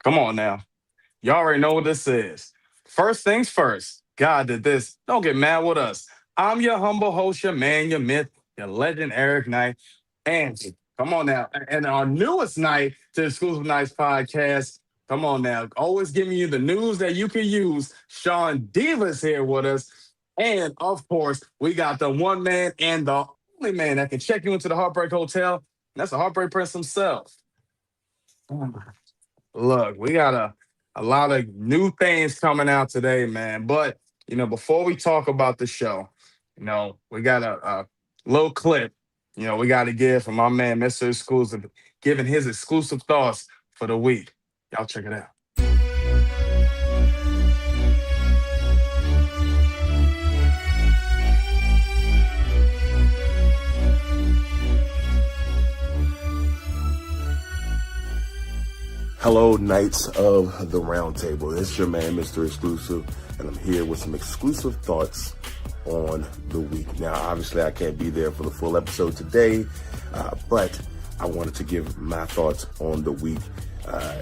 Come on now. Y'all already know what this is. First things first. God did this. Don't get mad with us. I'm your humble host, your man, your myth, your legend, Eric Knight. Angie, come on now. And our newest night to the Exclusive Nights Podcast. Come on now. Always giving you the news that you can use. Sean Diva's here with us. And of course, we got the one man and the only man that can check you into the Heartbreak Hotel. And that's the Heartbreak Prince himself. Look, we got a lot of new things coming out today, man. But before we talk about the show, we got a little clip. We got to give from my man, Mr. Exclusive, giving his exclusive thoughts for the week. Y'all check it out. Hello, Knights of the Roundtable. It's your man, Mr. Exclusive, and I'm here with some exclusive thoughts on the week. Now, obviously, I can't be there for the full episode today, but I wanted to give my thoughts on the week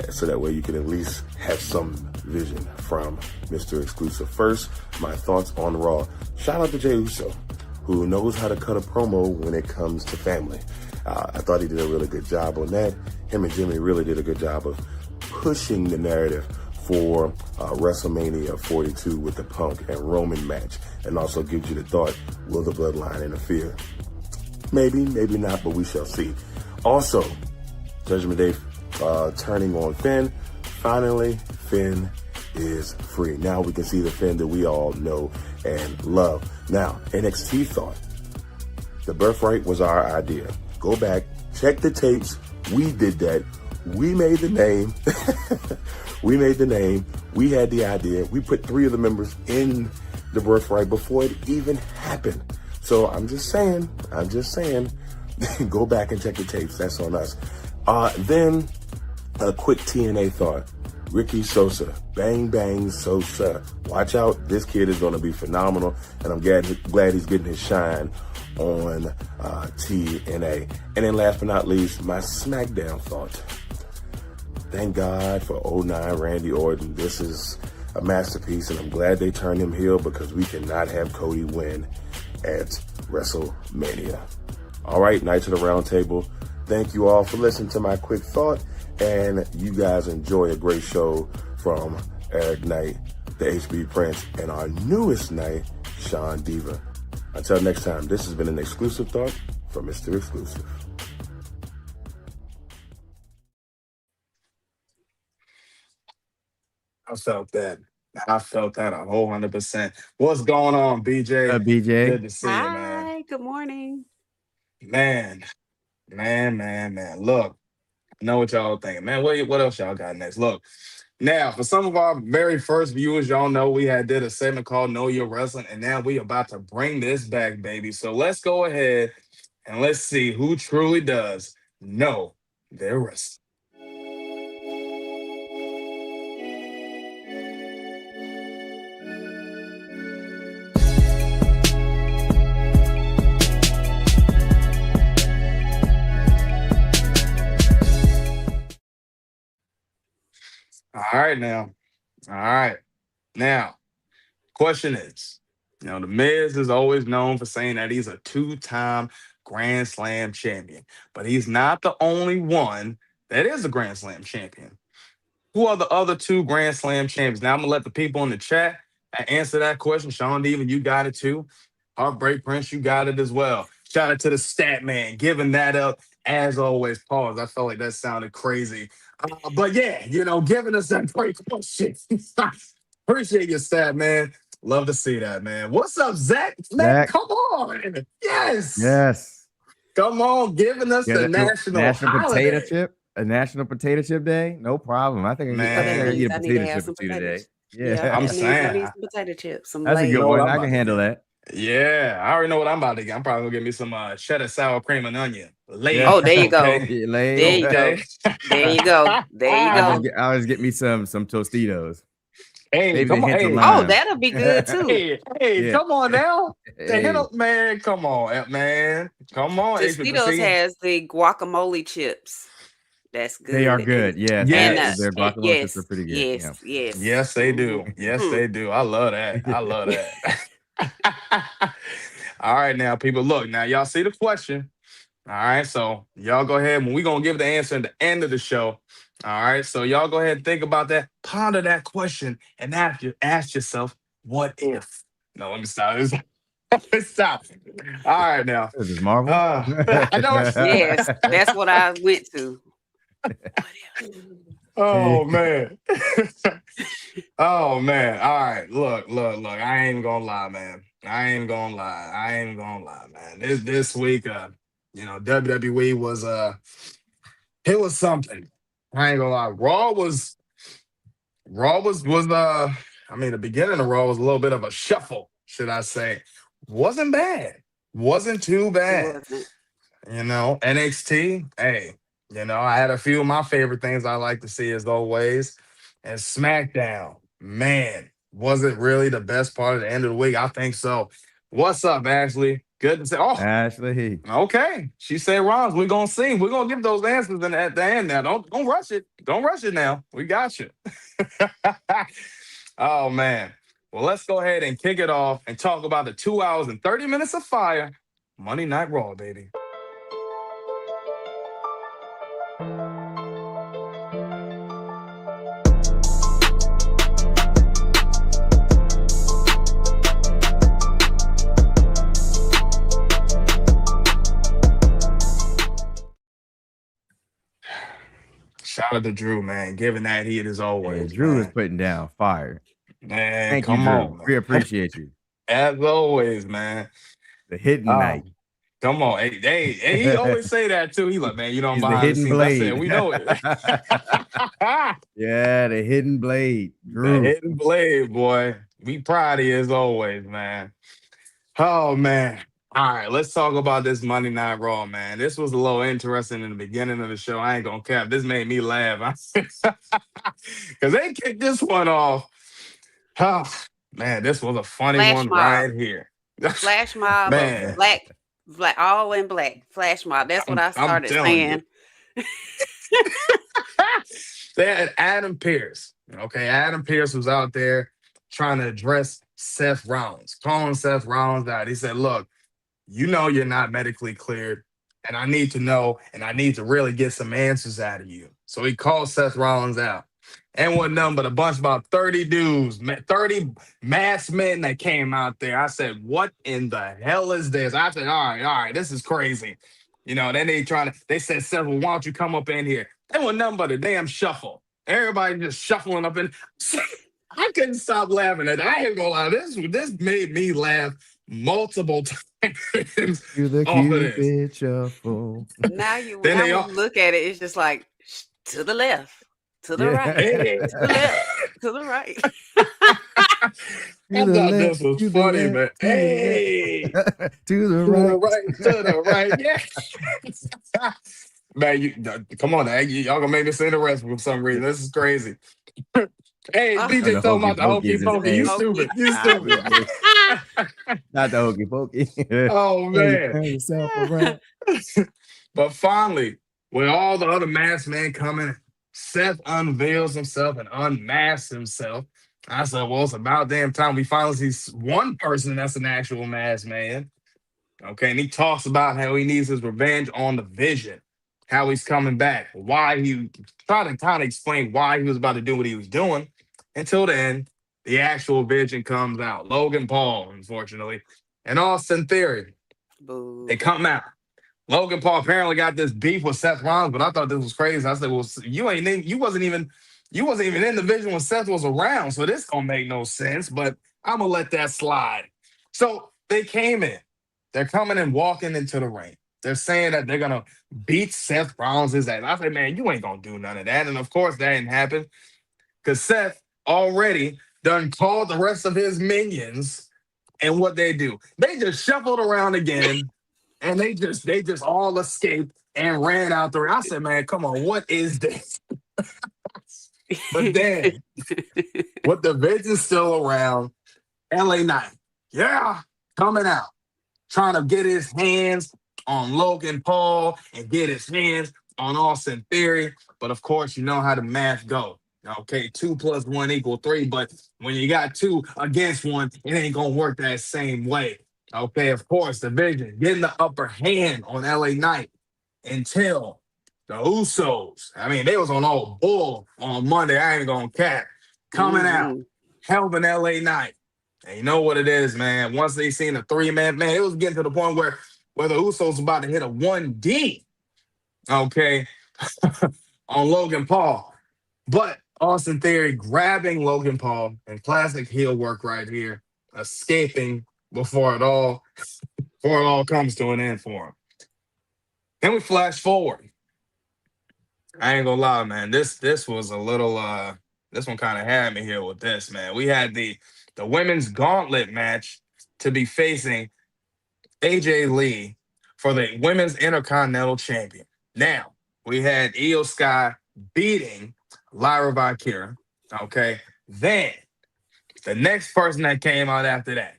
so that way you can at least have some vision from Mr. Exclusive. First, my thoughts on Raw. Shout out to Jey Uso, who knows how to cut a promo when it comes to family. I thought he did a really good job on that. Him and Jimmy really did a good job of pushing the narrative for WrestleMania 42 with the Punk and Roman match, and also gives you the thought, will the Bloodline interfere? Maybe, maybe not, but we shall see. Also, Judgment Day turning on Finn. Finally, Finn is free. Now we can see the Finn that we all know and love. Now, NXT thought the Birthright was our idea. Go back, check the tapes. We did that. We made the name. We made the name. We had the idea. We put 3 of the members in the Birthright before it even happened. So I'm just saying, go back and check the tapes. That's on us. Then a quick TNA thought. Ricky Sosa, Bang Bang Sosa. Watch out, this kid is going to be phenomenal, and I'm glad he's getting his shine on TNA. And then last but not least, my Smackdown thought. Thank God for 09 Randy Orton. This is a masterpiece, and I'm glad they turned him heel because we cannot have Cody win at WrestleMania. All right, Knights of the Round Table, thank you all for listening to my quick thought, and you guys enjoy a great show from Eric Knight, the HB Prince, and our newest Knight, Sean Diva. Until next time, this has been an exclusive thought from Mr. Exclusive. I felt that. I felt that a whole 100%. What's going on, BJ? BJ? Good to see you, man. Hi, good morning. Man. Look, I know what y'all thinking. Man, what else y'all got next? Look, now, for some of our very first viewers, y'all know we did a segment called Know Your Wrestling, and now we about to bring this back, baby. So let's go ahead and let's see who truly does know their wrestling. All right, now. All right. Now, question is, The Miz is always known for saying that he's a 2-time Grand Slam champion, but he's not the only one that is a Grand Slam champion. Who are the other 2 Grand Slam champions? Now, I'm going to let the people in the chat answer that question. Sean Deven, you got it too. Heartbreak Prince, you got it as well. Shout out to the stat man, giving that up. As always, pause. I felt like that sounded crazy. But yeah, giving us that great question. Appreciate your stat, man. Love to see that, man. What's up, Zach? Man, Zach. come on. Yes. Yes. Come on, giving us the national holiday. potato chip. A national potato chip day? No problem. I think I Man. can eat a I need potato to chip have or some 2 today. potatoes. Yeah. I'm I saying. need some potato chips. Some That's a Lay's. good Know one. what I'm I about can to handle do. that. Yeah, I already know what I'm about to get. I'm probably gonna get me some cheddar sour cream and onion. Later. Oh, there you go. Yeah, Lay's. There you go. Okay. There you go. There you go. I always get me some Tostitos. Hey, Maybe come a on. hint of Hey, lime. Oh, that'll be good too. hey, Yeah. come on now. The Hey. hit up, man. Come on, man. Come on. Tostitos has the guacamole chips. That's good. They are good. Yes. And Yes. Their guacamole chips are pretty good. yes, Yeah. yes. Yes, they do. Mhm. Yes, they do. I love that. I love that. All right, now, people, look, now y'all see the question. All right, so y'all go ahead and we're gonna give the answer at the end of the show. All right, so y'all go ahead and think about that, ponder that question, and ask yourself, what if? No, let me stop. Let me stop. All right, now. Is this Marvel? I know it's Yes, that's what I went to. Oh man. Oh man. All right. Look. I ain't gonna lie, man. I ain't gonna lie, man. This week, WWE was it was something. I ain't gonna lie. Raw was I mean, the beginning of Raw was a little bit of a shuffle, should I say. Wasn't bad. Wasn't too It bad. wasn't. NXT, hey, I had a few of my favorite things I like to see as always. And Smackdown, man, was it really the best part of the end of the week? I think so. What's up, Ashley? Good to say. Oh, Ashley. okay. She said, Ron, we're gonna see. We're gonna give those answers at the end now. Don't rush it. Don't rush it now. We got you. Oh man. Well, let's go ahead and kick it off and talk about the 2 hours and 30 minutes of fire. Monday Night Raw, baby. Shout out to Drew, man. Giving that heat as Hey, always. Drew is man. putting down fire. Man, Thank you, come Drew. on, man. We appreciate you. As always, man. The hidden Oh, knight. come on. Hey, he always say that too. He like, man, I'm He's the behind the hidden scenes. I said, blade. we know it. Yeah, the hidden blade. The Drew. hidden blade, boy. We proud of you as always, man. Oh, man. All right, let's talk about this Monday Night Raw, man. This was a little interesting in the beginning of the show. I ain't gonna cap. This made me laugh. Because they kicked this one off. Oh, man, this was a funny Flash one mob. right here. Flash mob Man. of black, all in black. Flash mob. That's what I I'm started telling you. saying. They had Adam Pearce. Okay, Adam Pearce was out there trying to address Seth Rollins, calling Seth Rollins out. He said, look, you're not medically cleared, and I need to know, and I need to really get some answers out of you. So he called Seth Rollins out. And wasn't nothing but a bunch, about 30 dudes, 30 masked men that came out there. I said, what in the hell is this? I said, all right, this is crazy. Then they said, Seth, well, why don't you come up in here? They wasn't nothing but a damn shuffle. Everybody just shuffling up in. I couldn't stop laughing at it. I ain't gonna lie, this made me laugh multiple times. You the off of this. Cupid shuffle. Now when you look at it, it's just like to the left, to the right, Hey. to the left, to the right. I thought this was funny, man. Hey, to the right, yeah. Man, come on, y'all gonna make me say the rest for some reason. This is crazy. Hey, BJ talking about the hokey pokey. You stupid. Not the hokey pokey. Oh man. Turn yourself around. But finally, with all the other masked men coming, Seth unveils himself and unmasks himself. I said, well, it's about damn time we finally see one person that's an actual masked man. Okay, and he talks about how he needs his revenge on the Vision, how he's coming back, why he tried to kind of explain why he was about to do what he was doing. Until then, the actual Vision comes out. Logan Paul, unfortunately, and Austin Theory. Boo. They come out. Logan Paul apparently got this beef with Seth Rollins, but I thought this was crazy. I said, well, you wasn't even in the Vision when Seth was around, so this don't make no sense, but I'm gonna let that slide. So they came in. They're coming and walking into the ring. They're saying that they're gonna beat Seth Rollins' ass. I said, man, you ain't gonna do none of that. And of course that didn't happen. Because Seth already done called the rest of his minions, and what they do. They just shuffled around again. And they just all escaped and ran out the ring. I said, man, come on, what is this? But then, with the Vision still around, LA Knight, coming out, trying to get his hands on Logan Paul and get his hands on Austin Theory. But of course, you know how the math go. Okay, 2 + 1 = 3. But when you got two against one, it ain't gonna work that same way. Okay, of course, the Vision getting the upper hand on LA Knight until the Usos. I mean, they was on all bull on Monday. I ain't gonna cap. Coming out, Mm-hmm. hell of an LA Knight. And you know what it is, man. Once they seen a three-man, it was getting to the point where the Usos about to hit a 1D, okay, on Logan Paul. But Austin Theory grabbing Logan Paul and classic heel work right here, escaping before it all comes to an end for him. Then we flash forward. I ain't gonna lie, man. This was a little this one kind of had me here with this, man. We had the women's gauntlet match to be facing AJ Lee for the women's intercontinental champion. Now, we had Io Sky beating Lyra Valkyria. Okay. Then the next person that came out after that,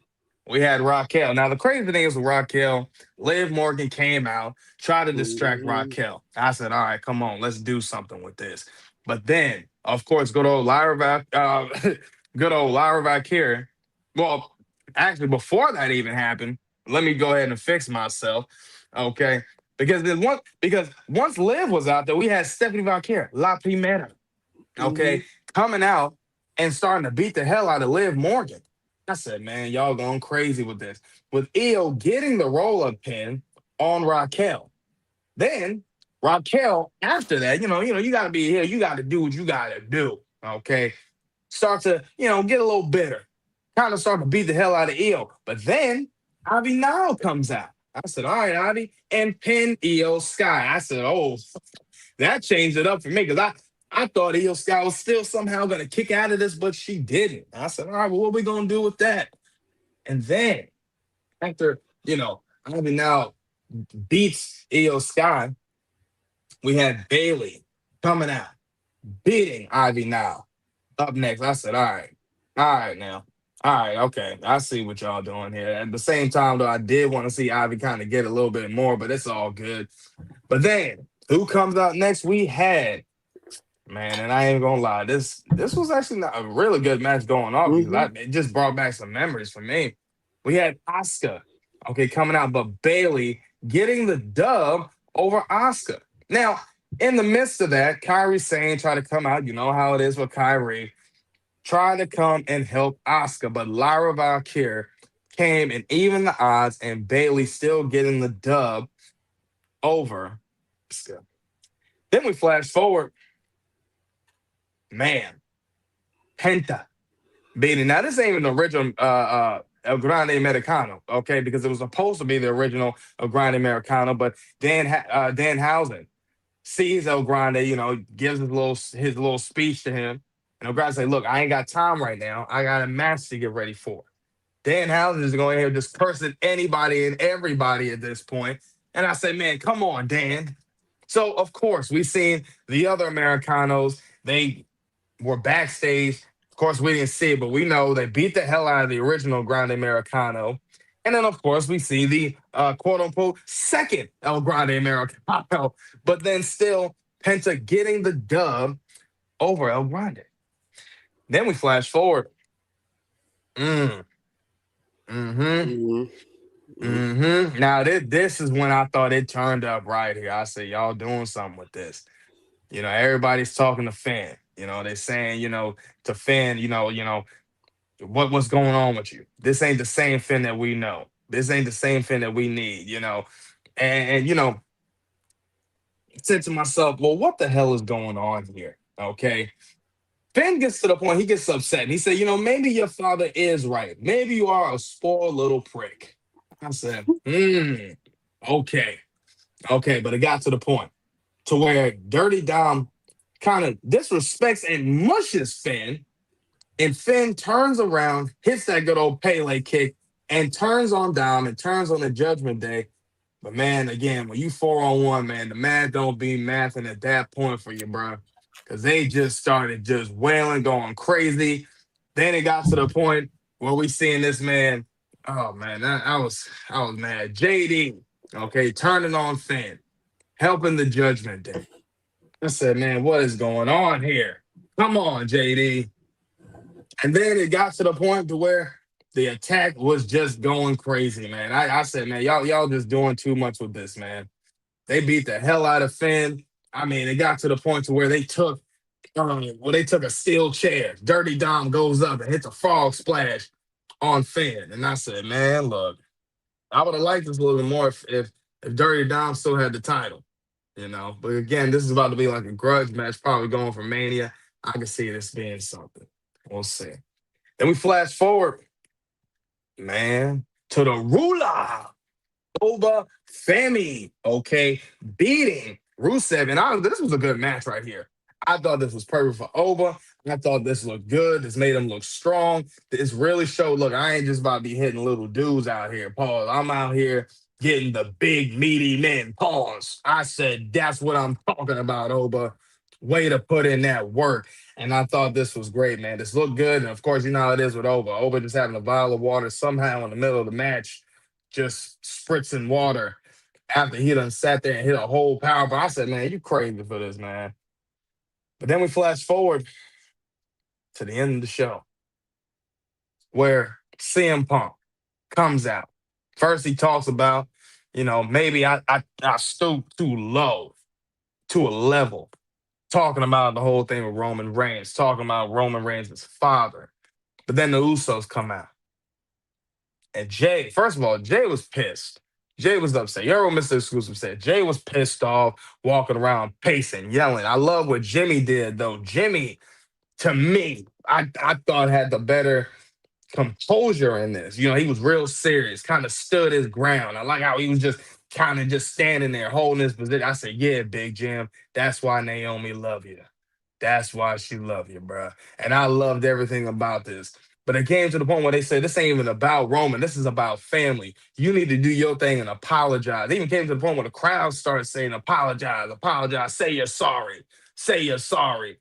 we had Raquel. Now, the crazy thing is with Raquel, Liv Morgan came out, tried to distract Mm-hmm. Raquel. I said, all right, come on, let's do something with this. But then, of course, good old Lyra Valkyria. Well, actually, before that even happened, let me go ahead and fix myself. Okay. Because once Liv was out there, we had Stephanie Valkyria, La Primera, Mm-hmm. okay, coming out and starting to beat the hell out of Liv Morgan. I said, man, y'all going crazy with this. With Io getting the roll-up pin on Raquel. Then Raquel, after that, you gotta be here, you gotta do what you gotta do. Okay. Start to, get a little bitter. Kind of start to beat the hell out of Io. But then Ivy Nile comes out. I said, all right, Ivy, and pin Io Sky. I said, oh, that changed it up for me because I thought Io Sky was still somehow going to kick out of this, but she didn't. I said, all right, well, what are we going to do with that? And then after, Ivy now beats Io Sky, we had Bailey coming out, beating Ivy now. Up next, I said, all right now. All right, okay. I see what y'all doing here. At the same time, though, I did want to see Ivy kind of get a little bit more, but it's all good. But then, who comes out next? We had, man, and I ain't gonna lie, this was actually not a really good match going on because Mm-hmm. it just brought back some memories for me. We had Asuka, okay, coming out, but Bailey getting the dub over Asuka. Now, in the midst of that, Kyrie Sane tried to come out. You know how it is with Kyrie. Trying to come and help Asuka, but Lyra Valkyria came and even the odds, and Bailey still getting the dub over Asuka. Then we flash forward. Man, Penta beating. Now, this ain't even the original El Grande Americano, okay, because it was supposed to be the original El Grande Americano, but Danhausen sees El Grande, gives his little speech to him. And El Grande say, look, I ain't got time right now. I got a match to get ready for. Danhausen is going here just cursing anybody and everybody at this point. And I say, man, come on, Dan. So, of course, we seen the other Americanos. They were backstage. Of course, we didn't see it, but we know they beat the hell out of the original Grande Americano. And then, of course, we see the quote-unquote second El Grande Americano. But then still, Penta getting the dub over El Grande. Then we flash forward. Mm. Mm-hmm. Mm-hmm. Mm-hmm. Now, this is when I thought it turned up right here. I said, y'all doing something with this. Everybody's talking to Finn. They're saying, to Finn, what's going on with you? This ain't the same Finn that we know. This ain't the same Finn that we need. And said to myself, well, what the hell is going on here? Okay. Finn gets to the point, he gets upset. And he said, maybe your father is right. Maybe you are a spoiled little prick. I said, okay. Okay, but it got to the point to where Dirty Dom kind of disrespects and mushes Finn. And Finn turns around, hits that good old Pele kick, and turns on Dom and turns on the Judgment Day. But man, again, when you 4-on-1, man, the math don't be mathing at that point for you, bro. Because they just started just wailing, going crazy. Then it got to the point where we seeing this man. Oh man, I was mad. JD, okay, turning on Finn. helping the Judgment Day. I said, man, what is going on here? Come on, JD. And then it got to the point to where the attack was just going crazy, man. I said, man, y'all just doing too much with this, man. They beat the hell out of Finn. I mean, it got to the point to where they took a steel chair. Dirty Dom goes up and hits a frog splash on Finn. And I said, man, look, I would have liked this a little bit more if Dirty Dom still had the title, you know. But again, this is about to be like a grudge match, probably going for Mania. I can see this being something. We'll see. Then we flash forward, man, to the ruler, Over Femi, okay, beating Rusev. And this was a good match right here. I thought this was perfect for Oba. I thought this looked good. This made him look strong. This really showed, look, I ain't just about to be hitting little dudes out here, pause. I'm out here getting the big, meaty men, pause. I said, that's what I'm talking about, Oba. Way to put in that work. And I thought this was great, man. This looked good. And of course, you know how it is with Oba. Oba just having a vial of water somehow in the middle of the match, just spritzing water after he done sat there and hit a whole power. But I said, man, you crazy for this, man. But then we flash forward to the end of the show where CM Punk comes out. First, he talks about, maybe I stooped too low to a level, talking about the whole thing with Roman Reigns, talking about Roman Reigns' father. But then the Usos come out. And Jay, first of all, Jay was pissed. Jay was upset. You heard what Mr. Exclusive said. Jay was pissed off, walking around, pacing, yelling. I love what Jimmy did, though. Jimmy, to me, I thought had the better composure in this. He was real serious, kind of stood his ground. I like how he was just kind of just standing there, holding his position. I said, yeah, Big Jim, that's why Naomi love you. That's why she love you, bro. And I loved everything about this. But it came to the point where they said, this ain't even about Roman. This is about family. You need to do your thing and apologize. They even came to the point where the crowd started saying, apologize, apologize, say you're sorry, say you're sorry.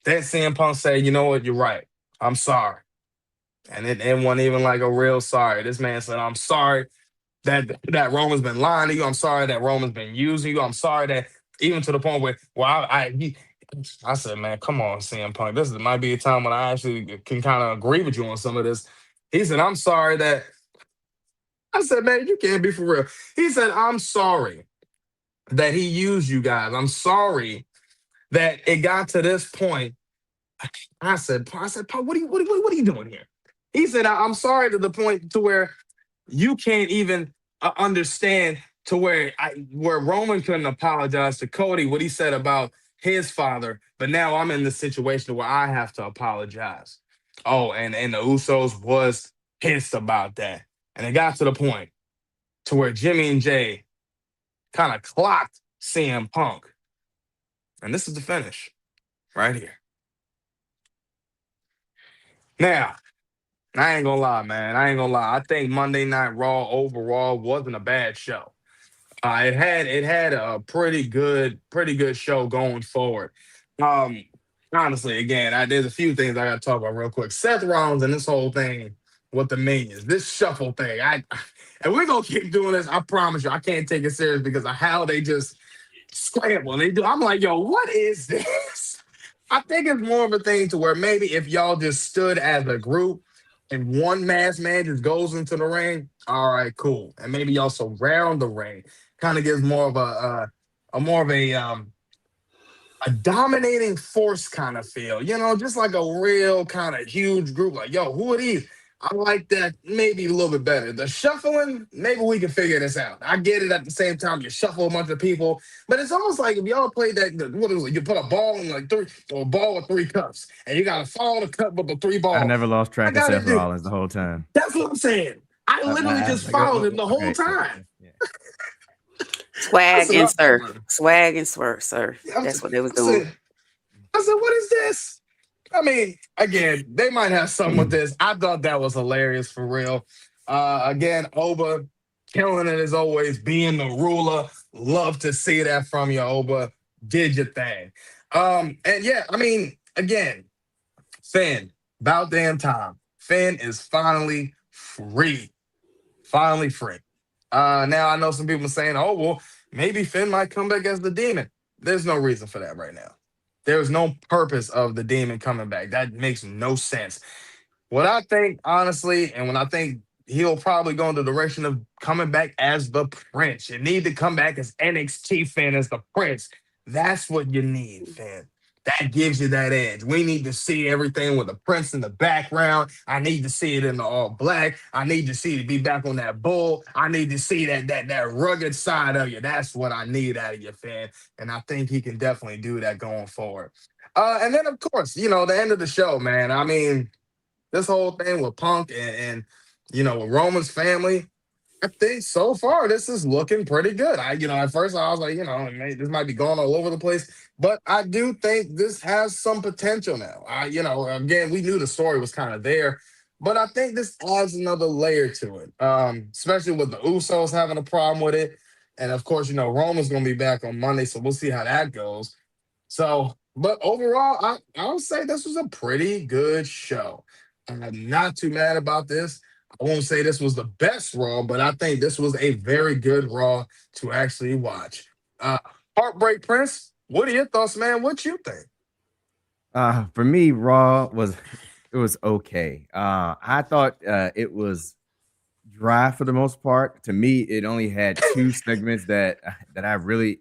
Then CM Punk said, you know what, you're right. I'm sorry. And it wasn't even like a real sorry. This man said, I'm sorry that Roman's been lying to you. I'm sorry that Roman's been using you. I'm sorry that even to the point where I said, man, come on, CM Punk. This might be a time when I actually can kind of agree with you on some of this. He said, I'm sorry that. I said, man, you can't be for real. He said, I'm sorry that he used you guys. I'm sorry that it got to this point. I said, Punk, what are you doing here? He said, I'm sorry to the point to where you can't even understand to where Roman couldn't apologize to Cody what he said about his father, but now I'm in the situation where I have to apologize. Oh, and the Usos was pissed about that. And it got to the point to where Jimmy and Jay kind of clocked CM Punk. And this is the finish right here. Now, I ain't gonna lie, man. I think Monday Night Raw overall wasn't a bad show. It had a pretty good show going forward. Honestly, again, there's a few things I got to talk about real quick. Seth Rollins and this whole thing with the minions, this shuffle thing. And we're gonna keep doing this. I promise you, I can't take it serious because of how they just scramble and they do. I'm like, yo, what is this? I think it's more of a thing to where maybe if y'all just stood as a group and one masked man just goes into the ring, all right, cool. And maybe y'all surround the ring. Kind of gives more of a dominating force kind of feel, just like a real kind of huge group. Like, yo, who are these? I like that maybe a little bit better. The shuffling, maybe we can figure this out. I get it at the same time. You shuffle a bunch of people, but it's almost like if y'all played that, what is it? You put a ball in a ball with 3 cups, and you got to follow the cup with the 3 balls. I never lost track of Seth Rollins the whole time. That's what I'm saying. I literally just followed him the whole time. Yeah. Swag and swerve, sir. That's what they was doing. I said, what is this? I mean, again, they might have something with this. I thought that was hilarious for real. Again, Oba killing it as always, being the ruler. Love to see that from you, Oba. Did your thing. And yeah, I mean, again, Finn, about damn time. Finn is finally free. Finally free. Now I know some people saying, oh, well, maybe Finn might come back as the demon. There's no reason for that right now. There's no purpose of the demon coming back. That makes no sense. What I think, honestly, and when I think he'll probably go in the direction of coming back as the Prince. You need to come back as NXT Finn as the Prince. That's what you need, Finn. That gives you that edge. We need to see everything with the Prince in the background. I need to see it in the all black. I need to see it be back on that bull. I need to see that rugged side of you. That's what I need out of you, Finn. And I think he can definitely do that going forward. And then of course, the end of the show, man. I mean, this whole thing with Punk and with Roman's family, I think so far this is looking pretty good. At first I was like, this might be going all over the place, but I do think this has some potential now. Again, we knew the story was kind of there, but I think this adds another layer to it, especially with the Usos having a problem with it. And of course, Roman's going to be back on Monday, so we'll see how that goes. So, but overall, I would say this was a pretty good show. I'm not too mad about this. I won't say this was the best Raw, but I think this was a very good Raw to actually watch. Heartbreak Prince, what are your thoughts, man? What you think? For me, Raw was okay. I thought it was dry for the most part. To me, it only had two segments that I really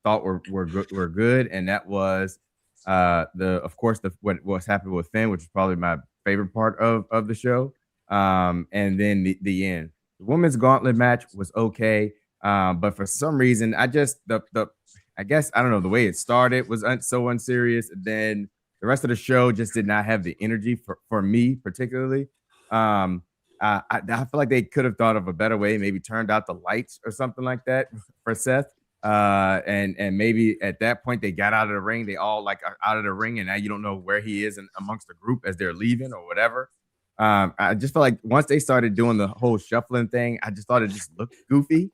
thought were good, and that was what's happened with Finn, which is probably my favorite part of the show. And then the end. The women's gauntlet match was okay, but for some reason, I guess I don't know, the way it started was so unserious. And then the rest of the show just did not have the energy for me particularly. I feel like they could have thought of a better way, maybe turned out the lights or something like that for Seth. And maybe at that point they got out of the ring. They all are out of the ring, and now you don't know where he is amongst the group as they're leaving or whatever. I just felt like once they started doing the whole shuffling thing, I just thought it just looked goofy.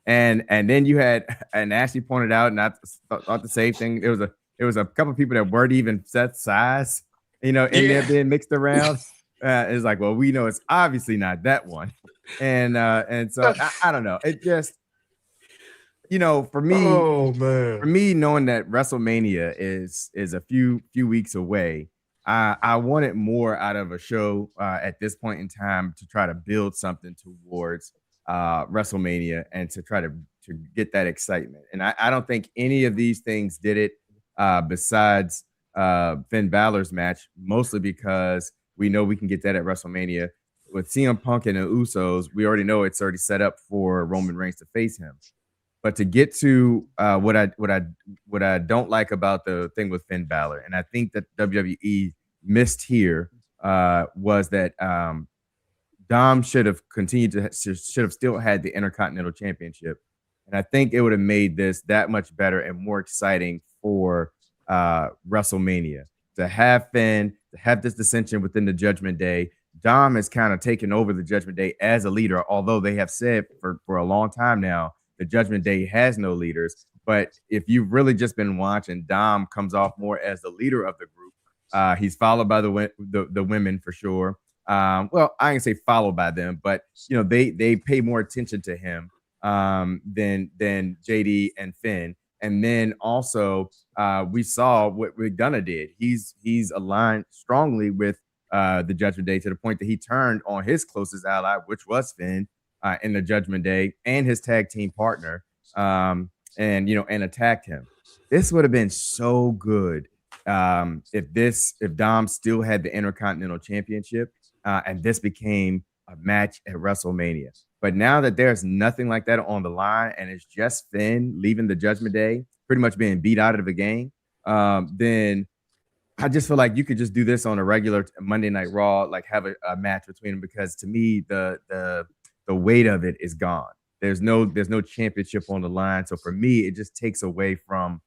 and then you had, and Ashley pointed out, and I thought the same thing. It was a couple of people that weren't even Seth's size, in there being mixed around. It's like, well, we know it's obviously not that one, and so I don't know. It just, for me, knowing that WrestleMania is a few weeks away, I wanted more out of a show at this point in time to try to build something towards WrestleMania and to try to get that excitement. And I don't think any of these things did it besides Finn Balor's match, mostly because we know we can get that at WrestleMania. With CM Punk and the Usos, we already know it's already set up for Roman Reigns to face him. But to get to what I don't like about the thing with Finn Balor, and I think that WWE missed here, was that Dom should have still had the Intercontinental Championship, and I think it would have made this that much better and more exciting for WrestleMania. To have Finn, to have this dissension within the Judgment Day. Dom has kind of taken over the Judgment Day as a leader, although they have said for a long time now the Judgment Day has no leaders. But if you've really just been watching, Dom comes off more as the leader of the group. He's followed by the women for sure. Well, I can say followed by them, but they pay more attention to him than JD and Finn. And then also we saw what McDonough did. He's aligned strongly with the Judgment Day to the point that he turned on his closest ally, which was Finn, in the Judgment Day, and his tag team partner, and attacked him. This would have been so good if Dom still had the Intercontinental Championship, and this became a match at WrestleMania. But now that there's nothing like that on the line, and it's just Finn leaving the Judgment Day, pretty much being beat out of the game, then I just feel like you could just do this on a regular Monday Night Raw, like have a match between them, because to me the weight of it is gone. There's no championship on the line. So for me, it just takes away from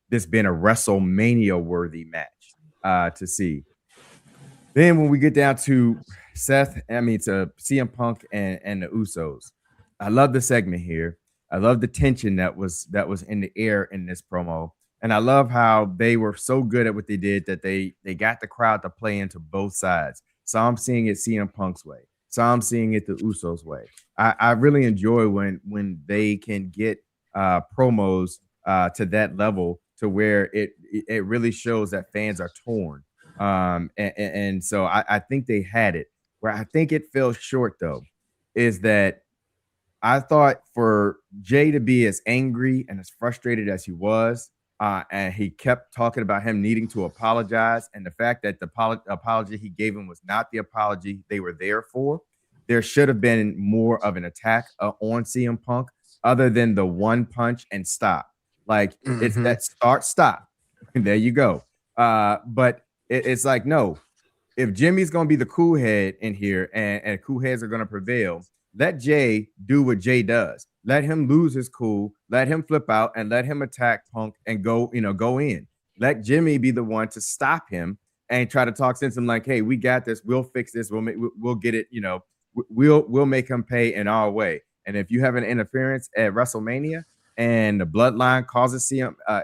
this being a WrestleMania worthy match to see. Then when we get down to to CM Punk and the Usos, I love the segment here. I love the tension that was in the air in this promo. And I love how they were so good at what they did that they got the crowd to play into both sides. So I'm seeing it CM Punk's way. Some seeing it the Usos way. I really enjoy when they can get promos to that level to where it really shows that fans are torn. And so I think they had it. Where I think it fell short though is that I thought for Jay to be as angry and as frustrated as he was, and he kept talking about him needing to apologize, and the fact that the apology he gave him was not the apology they were there for. There should have been more of an attack on CM Punk, other than the one punch and stop. Like it's that stop. And there you go. But it's like, no, if Jimmy's gonna be the cool head in here and cool heads are gonna prevail, let Jay do what Jay does. Let him lose his cool, let him flip out, and let him attack Punk and go in. Let Jimmy be the one to stop him and try to talk sense him like, hey, we got this, we'll fix this, we'll get it, we'll make him pay in our way. And if you have an interference at WrestleMania and the bloodline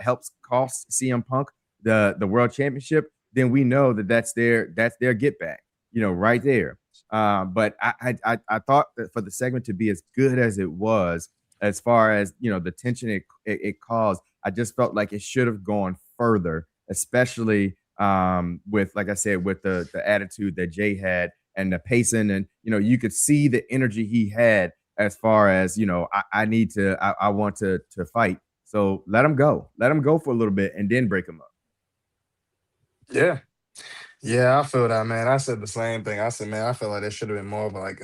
helps cost CM Punk the world championship, then we know that's their get back, right there. But I thought that for the segment to be as good as it was, as far as the tension it caused, I just felt like it should have gone further, especially with, like I said, with the attitude that Jay had and the pacing, and you could see the energy he had as far as I want to fight. So let him go for a little bit and then break him up. Yeah. Yeah, I feel that, man. I said the same thing. I said, man, I feel like there should have been more of like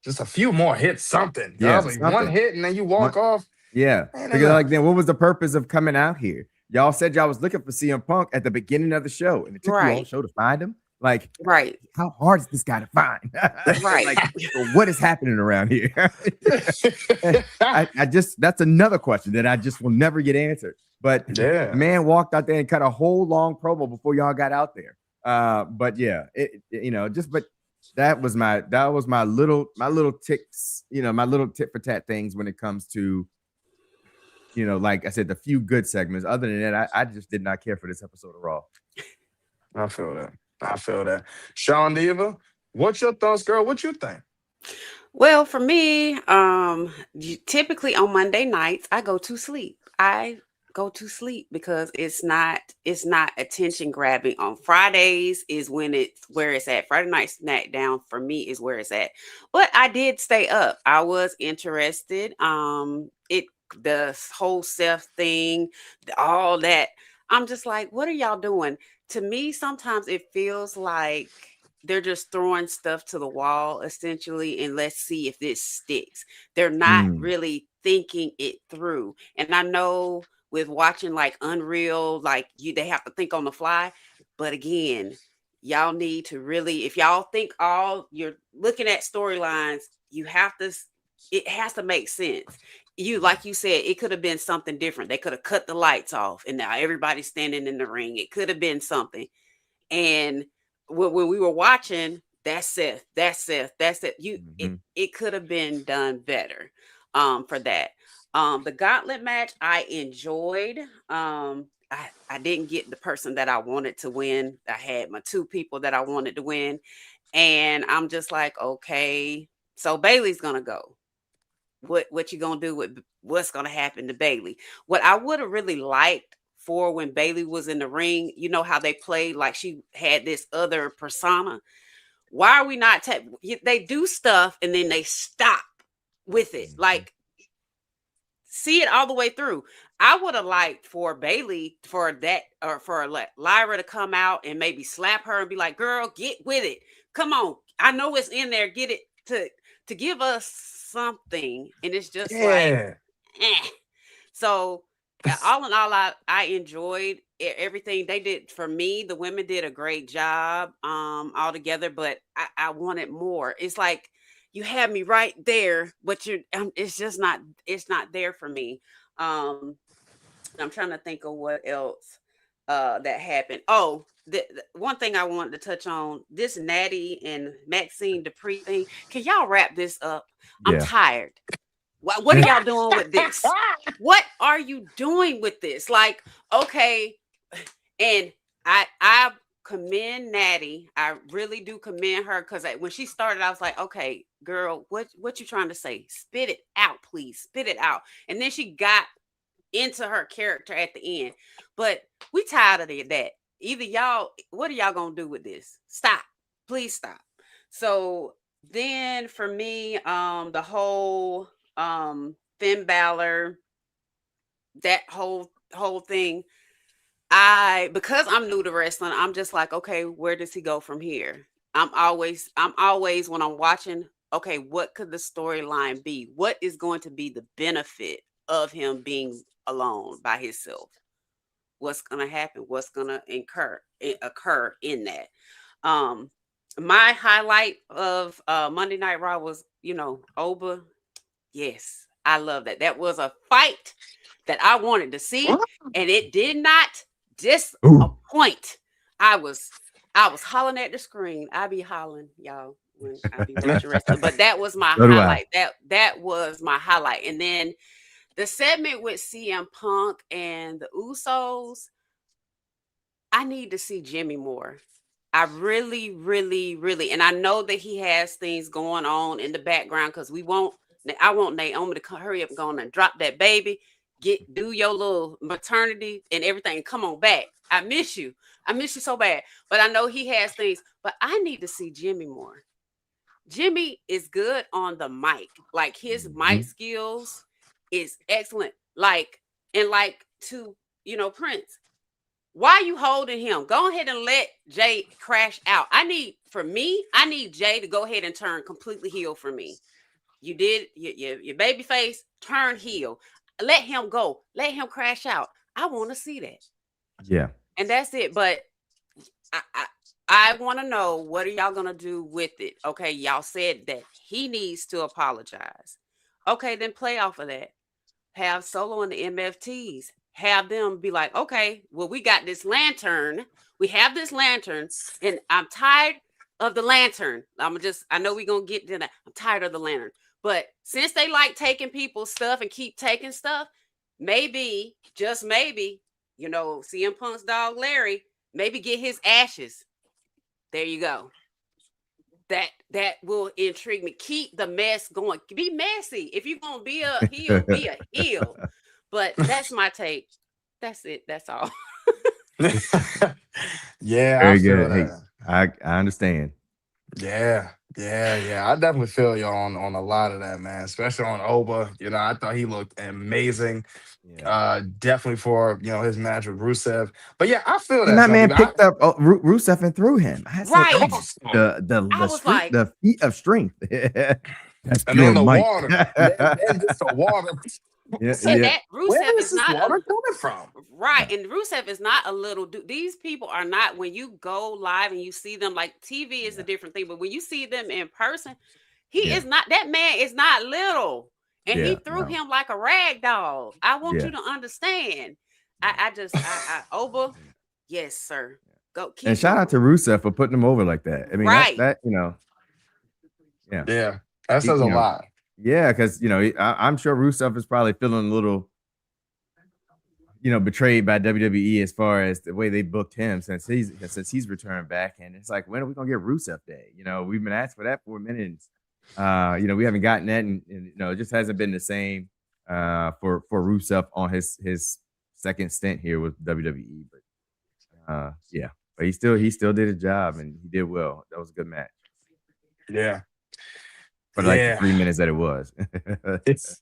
just a few more hits, something. Yeah, I was like, one hit and then you walk off. Yeah. Man, because like, then what was the purpose of coming out here? Y'all said y'all was looking for CM Punk at the beginning of the show, and it took you all show to find him. Like, how hard is this guy to find? Right. Like, what is happening around here? That's another question that I just will never get answered. But the man walked out there and cut a whole long promo before y'all got out there. But yeah, but that was my little ticks, my little tit for tat things when it comes to, like I said, the few good segments. Other than that, I just did not care for this episode of Raw. I feel that. Sean Diva, what's your thoughts, girl? What you think? Well, for me, typically on Monday nights, I go to sleep. Because it's not attention grabbing. On Fridays is where it's at. Friday night Smackdown for me is where it's at. But I did stay up. I was interested. The whole Seth thing, all that. I'm just like, what are y'all doing? To me, sometimes it feels like they're just throwing stuff to the wall, essentially, and let's see if this sticks. They're not really thinking it through. And I know with watching like Unreal, like they have to think on the fly. But again, y'all need to really, if y'all think you're looking at storylines, it has to make sense. Like you said, it could have been something different. They could have cut the lights off and now everybody's standing in the ring. It could have been something. And when we were watching, that's Seth. It could have been done better for that. The gauntlet match I enjoyed. I didn't get the person that I wanted to win. I had my two people that I wanted to win. And I'm just like, okay, so Bayley's gonna go. What you gonna do with what's gonna happen to Bayley? What I would have really liked for when Bayley was in the ring, you know how they played like she had this other persona. Why are we not they do stuff and then they stop with it? Like, see it all the way through. I would have liked for Bayley for that, or for Lyra to come out and maybe slap her and be like, girl, get with it. Come on. I know it's in there. Get it to give us something. And it's just like, So all in all, I enjoyed everything they did for me. The women did a great job all together, but I wanted more. It's like, you had me right there, but it's just not, it's not there for me. I'm trying to think of what else that happened. Oh, the one thing I wanted to touch on, this Natty and Maxine Dupree thing. Can y'all wrap this up? I'm tired. What are y'all doing with this? What are you doing with this? Like, okay, and I commend Natty. I really do commend her because when she started, I was like, okay, girl, what you trying to say? Spit it out, please. Spit it out. And then she got into her character at the end. But we tired of that. Either y'all, what are y'all gonna do with this? Stop. Please stop. So then for me, the whole Finn Balor, that whole thing, because I'm new to wrestling, I'm just like, okay, where does he go from here? I'm always when I'm watching, okay, what could the storyline be? What is going to be the benefit of him being alone by himself? What's gonna happen? What's gonna occur in that? My highlight of Monday Night Raw was, Oba. Yes, I love that. That was a fight that I wanted to see, and it did not disappoint. I was hollering at the screen. I be hollering, y'all, when I be watching wrestling. But that was my highlight. That was my highlight. And then the segment with CM Punk and the Usos, I need to see Jimmy more. I really, really, really, and I know that he has things going on in the background because I want Naomi to hurry up and go on and drop that baby, do your little maternity and everything. Come on back. I miss you. I miss you so bad. But I know he has things, but I need to see Jimmy more. Jimmy is good on the mic. Like his mic skills is excellent. Like to, Prince, why are you holding him? Go ahead and let Jay crash out. I need Jay to go ahead and turn completely heel for me. You did your baby face, turn heel. Let him go. Let him crash out. I want to see that. Yeah. And that's it. But I want to know, what are y'all going to do with it? Okay, y'all said that he needs to apologize. Okay, then play off of that. Have Solo and the MFTs. Have them be like, okay, well, we got this lantern. We have this lantern, and I'm tired of the lantern. I know we're going to get to that. I'm tired of the lantern. But since they like taking people's stuff and keep taking stuff, maybe, just maybe, CM Punk's dog Larry, maybe get his ashes. There you go. That will intrigue me. Keep the mess going. Be messy. If you're going to be a heel, be a heel. But that's my take. That's it. That's all. Yeah, Very I feel good. Hey, that. I understand. Yeah. I definitely feel you on a lot of that, man. Especially on Oba. I thought he looked amazing. Yeah. Definitely for his match with Rusev. But yeah, I feel And that. that man Some people, picked up Rusev and threw him. I said, Right. the feat of strength. That's and pure then the might. water. then just the water. That Rusev Where is is this not water coming from? right, and Rusev is not a little dude. These people are not. When you go live and you see them, like TV is a different thing, but when you see them in person, he is not. That man is not little, and he threw him like a rag doll. I want you to understand. Oba, yes, sir. Go keep. And shout out to Rusev for putting him over like that. I mean, that yeah, that says a lot. Yeah, because I'm sure Rusev is probably feeling a little, betrayed by WWE as far as the way they booked him since he's returned back. And it's like, when are we gonna get Rusev Day? We've been asked for that for a minute. We haven't gotten that, and it just hasn't been the same for Rusev on his second stint here with WWE. But but he still did his job, and he did well. That was a good match. Yeah. For the 3 minutes that it was. It's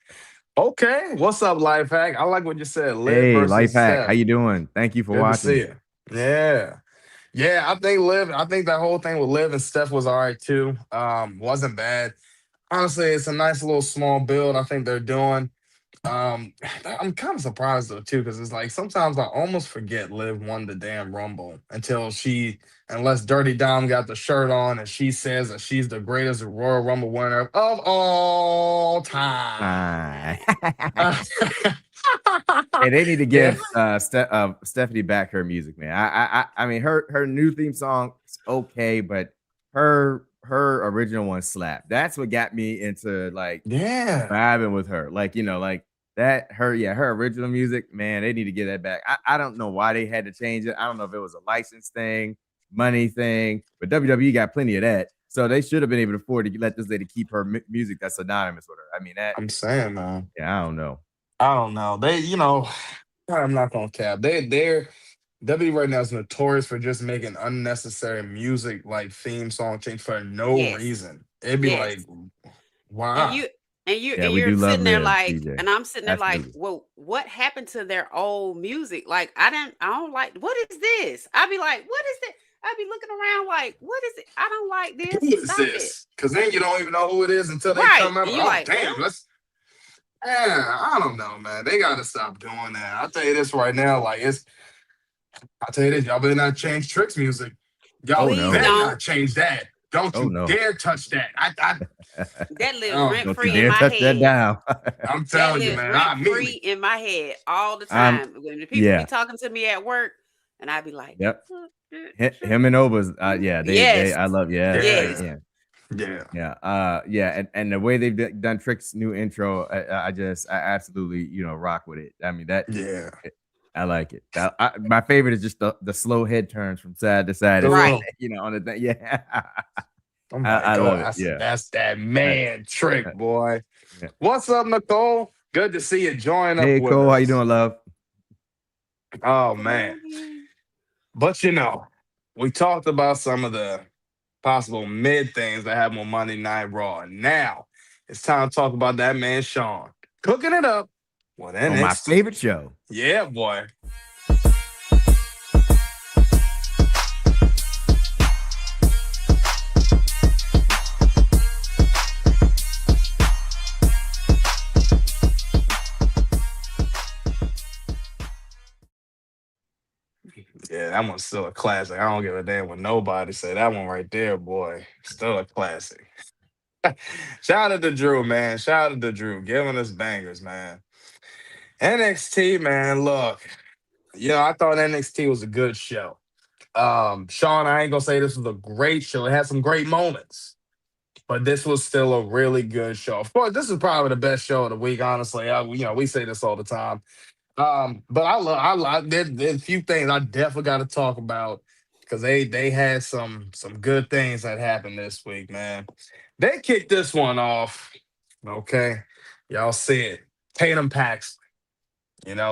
okay. What's up, Lifehack? I like what you said. Liv Hey, versus Lifehack, Steph. how you doing? Thank you for Good watching. to see you. Yeah. I think that whole thing with Liv and Steph was all right too. Wasn't bad. Honestly, it's a nice little small build I think they're doing. I'm kind of surprised though too, because it's like sometimes I almost forget Liv won the damn Rumble unless Dirty Dom got the shirt on and she says that she's the greatest Royal Rumble winner of all time. Hey, they need to give Stephanie back her music, man. I mean, her new theme song is okay, but her original one slapped. That's what got me into vibing with her. Her original music, man, they need to get that back. I don't know why they had to change it. I don't know if it was a license thing, money thing. But WWE got plenty of that. So they should have been able to afford to let this lady keep her music that's synonymous with her. I mean, that, I'm saying, man. yeah, I don't know. I don't know. I'm not gonna cap. They're W right now is notorious for just making unnecessary music like theme song change for no Yes. reason. It'd be like, Yes. And why? you and you Yeah, and we you're do love sitting there Liv, like, DJ. and I'm sitting there like, Absolutely. well, what happened to their old music? Like, I don't like, what is this? I'd be like, what is it? I'd be looking around like, what is it? I don't like Who this. is Stop it. this? Because then you don't even know who it is until they Right. come out. And you're Oh like, damn, well, let's. Yeah, I don't know, man. They gotta stop doing that. I'll tell you this right now. Like it's, I'll tell you this. Y'all better not change Tricks music. Y'all Oh please no. better don't. not change that. Don't Oh you no. dare touch that. That lives Oh, rent Don't you free in dare my touch that head. down. I'm That telling you, lives man. rent I mean free it. in my head all the I'm time. When the people be yeah. talking to me at work, and I'd be like, Yep. "What the Him and Oba's yeah, they yes, I love Yeah, yes. yeah. yeah, Yeah, and the way they've done Trick's new intro, I absolutely rock with it. I mean yeah. I like it. My favorite is just the slow head turns from side to side, The Right. on the thing. Yeah, I'm I like, oh, love it. that's Yeah, that's that Uh, man trick, uh, boy. yeah. What's up, Nicole? Good to see you join up Hey with Cole, how you us. doing, love? Oh Come man. on in. But we talked about some of the possible mid things that happen on Monday Night Raw. And now it's time to talk about that man Sean. Cooking it up with On my NXT. favorite show. Yeah, boy. Yeah, that one's still a classic. I don't give a damn what nobody say. That one right there, boy, still a classic. Shout out to Drew, man. Shout out to Drew, giving us bangers, man. NXT, man. Look, I thought NXT was a good show. Sean, I ain't gonna say this was a great show. It had some great moments, but this was still a really good show. Of course, this is probably the best show of the week. Honestly, we say this all the time. But there's a few things I definitely got to talk about because they had some good things that happened this week, man. They kicked this one off. Okay, y'all see it. Tatum Paxton.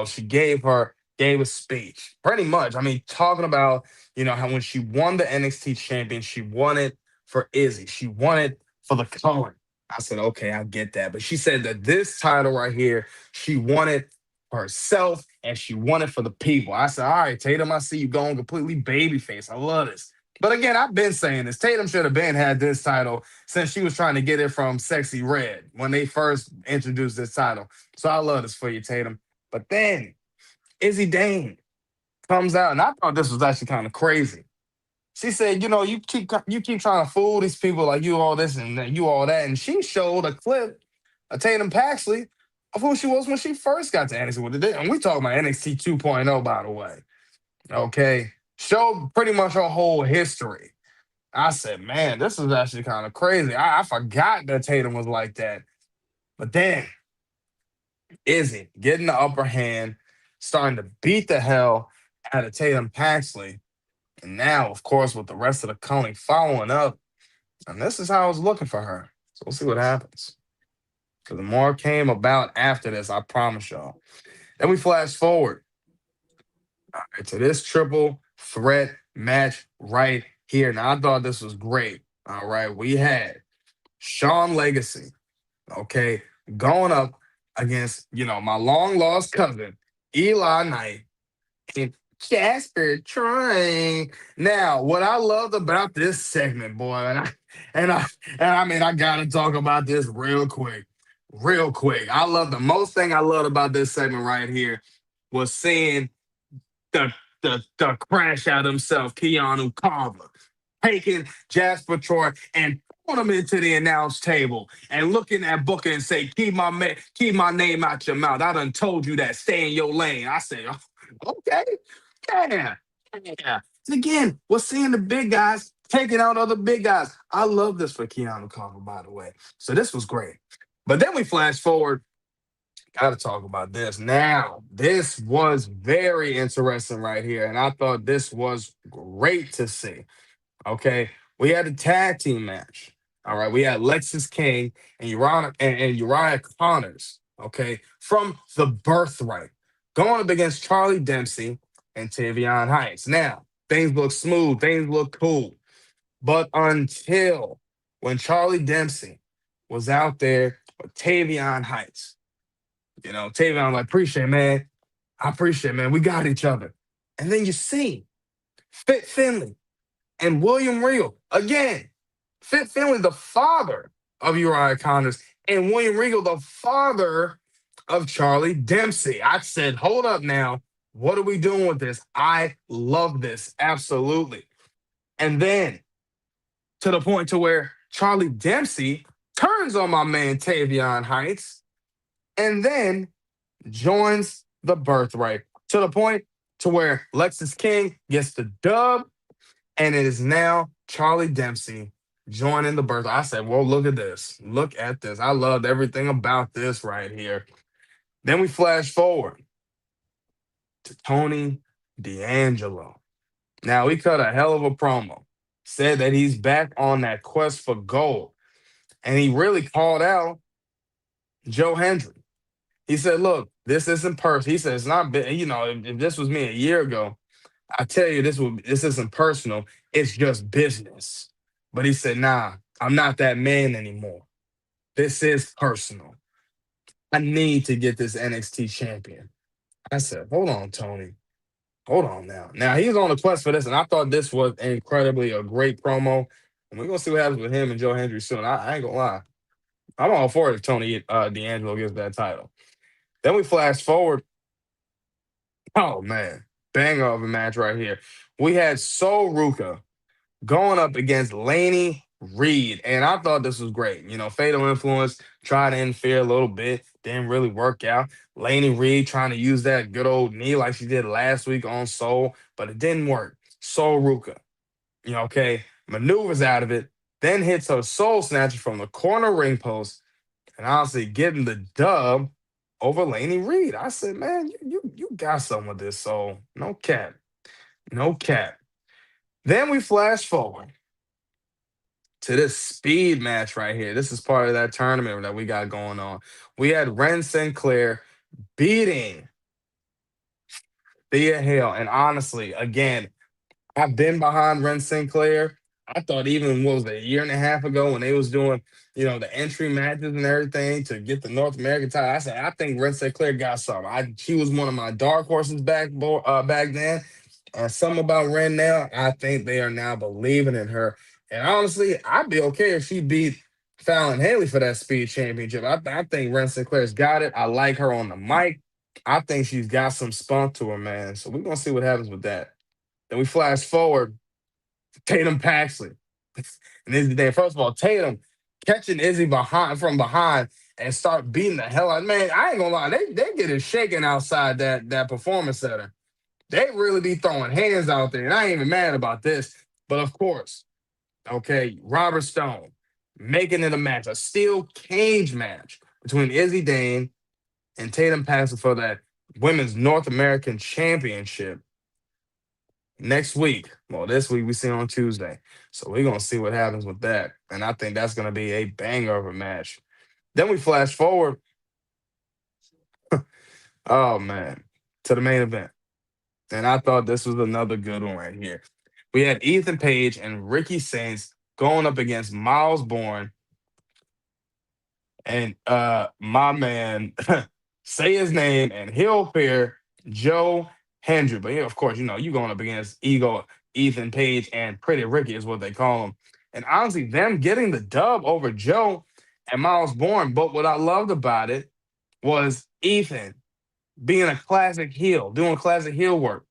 She gave a speech. Pretty much. I mean, talking about, how when she won the NXT champion, she won it for Izzy. She won it for the Cohen. I said, okay, I get that. But she said that this title right here, she won it for herself and she won it for the people. I said, all right, Tatum, I see you going completely babyface. I love this. But again, I've been saying this. Tatum should have been had this title since she was trying to get it from Sexy Red when they first introduced this title. So I love this for you, Tatum. But then Izzy Dane comes out, and I thought this was actually kind of crazy. She said, you keep trying to fool these people like you all this and you all that. And she showed a clip of Tatum Paxley of who she was when she first got to NXT. And we talking about NXT 2.0, by the way. Okay. Showed pretty much her whole history. I said, man, this is actually kind of crazy. I forgot that Tatum was like that. But then Izzy getting the upper hand, starting to beat the hell out of Tatum Paxley. And now, of course, with the rest of the county following up, and this is how I was looking for her. So we'll see what happens. Because the more came about after this, I promise y'all. Then we flash forward to this triple threat match right here. Now, I thought this was great. All right. We had Sean Legacy, okay, going up against, my long lost cousin, Eli Knight, and Jasper trying. Now, what I loved about this segment, boy, I gotta talk about this real quick. Real quick. The most thing I loved about this segment right here was seeing the the crash out himself, Keanu Carver, taking Jasper Troy and put him into the announce table and looking at Booker and say, keep my name out your mouth. I done told you that. Stay in your lane. I said, oh, okay. Yeah. Yeah. And again, we're seeing the big guys taking out other big guys. I love this for Keanu Carver, by the way. So this was great. But then we flash forward Gotta talk about this. Now, this was very interesting right here, and I thought this was great to see. Okay, we had a tag team match. All right, we had Lexis King and Uriah Connors. Okay, from the Birthright, going up against Charlie Dempsey and Tavion Heights. Now, things look smooth, things look cool, but until when Charlie Dempsey was out there with Tavion Heights, Tavion like, appreciate it, man. I appreciate it, man. We got each other. And then you see Fit Finley and William Regal. Again, Fit Finley, the father of Uriah Connors, and William Regal, the father of Charlie Dempsey. I said, hold up now. What are we doing with this? I love this. Absolutely. And then to the point to where Charlie Dempsey turns on my man Tavion Heights and then joins the Birthright to the point to where Lexis King gets the dub, and it is now Charlie Dempsey joining the Birthright. I said, well, look at this. Look at this. I loved everything about this right here. Then we flash forward to Tony D'Angelo. Now, he cut a hell of a promo, said that he's back on that quest for gold, and he really called out Joe Hendry. He said, look, this isn't personal. He said, it's not, if this was me a year ago, I tell you, this isn't personal. It's just business. But he said, nah, I'm not that man anymore. This is personal. I need to get this NXT champion. I said, hold on, Tony. Hold on now. Now, he's on the quest for this, and I thought this was incredibly a great promo. And we're going to see what happens with him and Joe Hendry soon. I ain't going to lie. I'm all for it if Tony D'Angelo gets that title. Then we flash forward. Oh, man. Banger of a match right here. We had Sol Ruka going up against Laney Reed, and I thought this was great. Fatal Influence tried to interfere a little bit, didn't really work out. Laney Reed trying to use that good old knee like she did last week on Sol, but it didn't work. Sol Ruka, maneuvers out of it, then hits her Soul Snatcher from the corner ring post, and honestly getting the dub over Laney Reed. I said, man, you got something with this, Soul. No cap. No cap. Then we flash forward to this speed match right here. This is part of that tournament that we got going on. We had Ren Sinclair beating Thea Hale. And honestly, again, I've been behind Ren Sinclair. I thought even, what was it, a year and a half ago when they was doing, the entry matches and everything to get the North American title, I said, I think Ren Sinclair got something. She was one of my dark horses back then. And something about Ren now, I think they are now believing in her. And honestly, I'd be okay if she beat Fallon Haley for that speed championship. I think Ren Sinclair's got it. I like her on the mic. I think she's got some spunk to her, man. So we're going to see what happens with that. Then we flash forward to Tatum Paxley. And Izzy Day. First of all, Tatum catching Izzy from behind and start beating the hell out. Man, I ain't going to lie. They get it shaking outside that performance center. They really be throwing hands out there, and I ain't even mad about this. But of course, Robert Stone making it a match, a steel cage match between Izzy Dane and Tatum Paxley for that Women's North American Championship next week. Well, this week we see on Tuesday. So we're going to see what happens with that. And I think that's going to be a banger of a match. Then we flash forward, oh, man, to the main event. And I thought this was another good one right here. We had Ethan Page and Ricky Saints going up against Miles Bourne and my man, say his name, and he'll appear, Joe Hendry. But yeah, of course, you going up against Ethan Page and Pretty Ricky is what they call him. And honestly, them getting the dub over Joe and Miles Bourne. But what I loved about it was Ethan being a classic heel, doing classic heel work,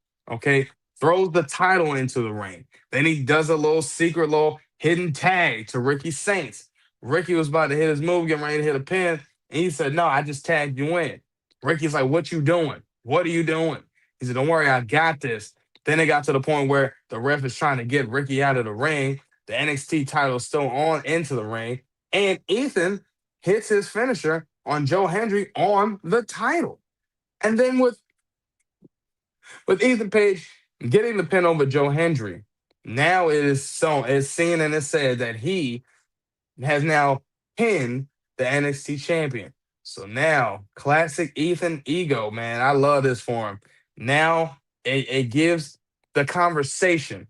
throws the title into the ring. Then he does a little secret, little hidden tag to Ricky Saints. Ricky was about to hit his move, getting ready to hit a pin, and he said, no, I just tagged you in. Ricky's like, what you doing? What are you doing? He said, don't worry, I got this. Then it got to the point where the ref is trying to get Ricky out of the ring. The NXT title is still on into the ring, and Ethan hits his finisher on Joe Hendry on the title. And then with Ethan Page getting the pin over Joe Hendry, now it's seen and it's said that he has now pinned the NXT champion. So now, classic Ethan ego, man. I love this for him. Now it gives the conversation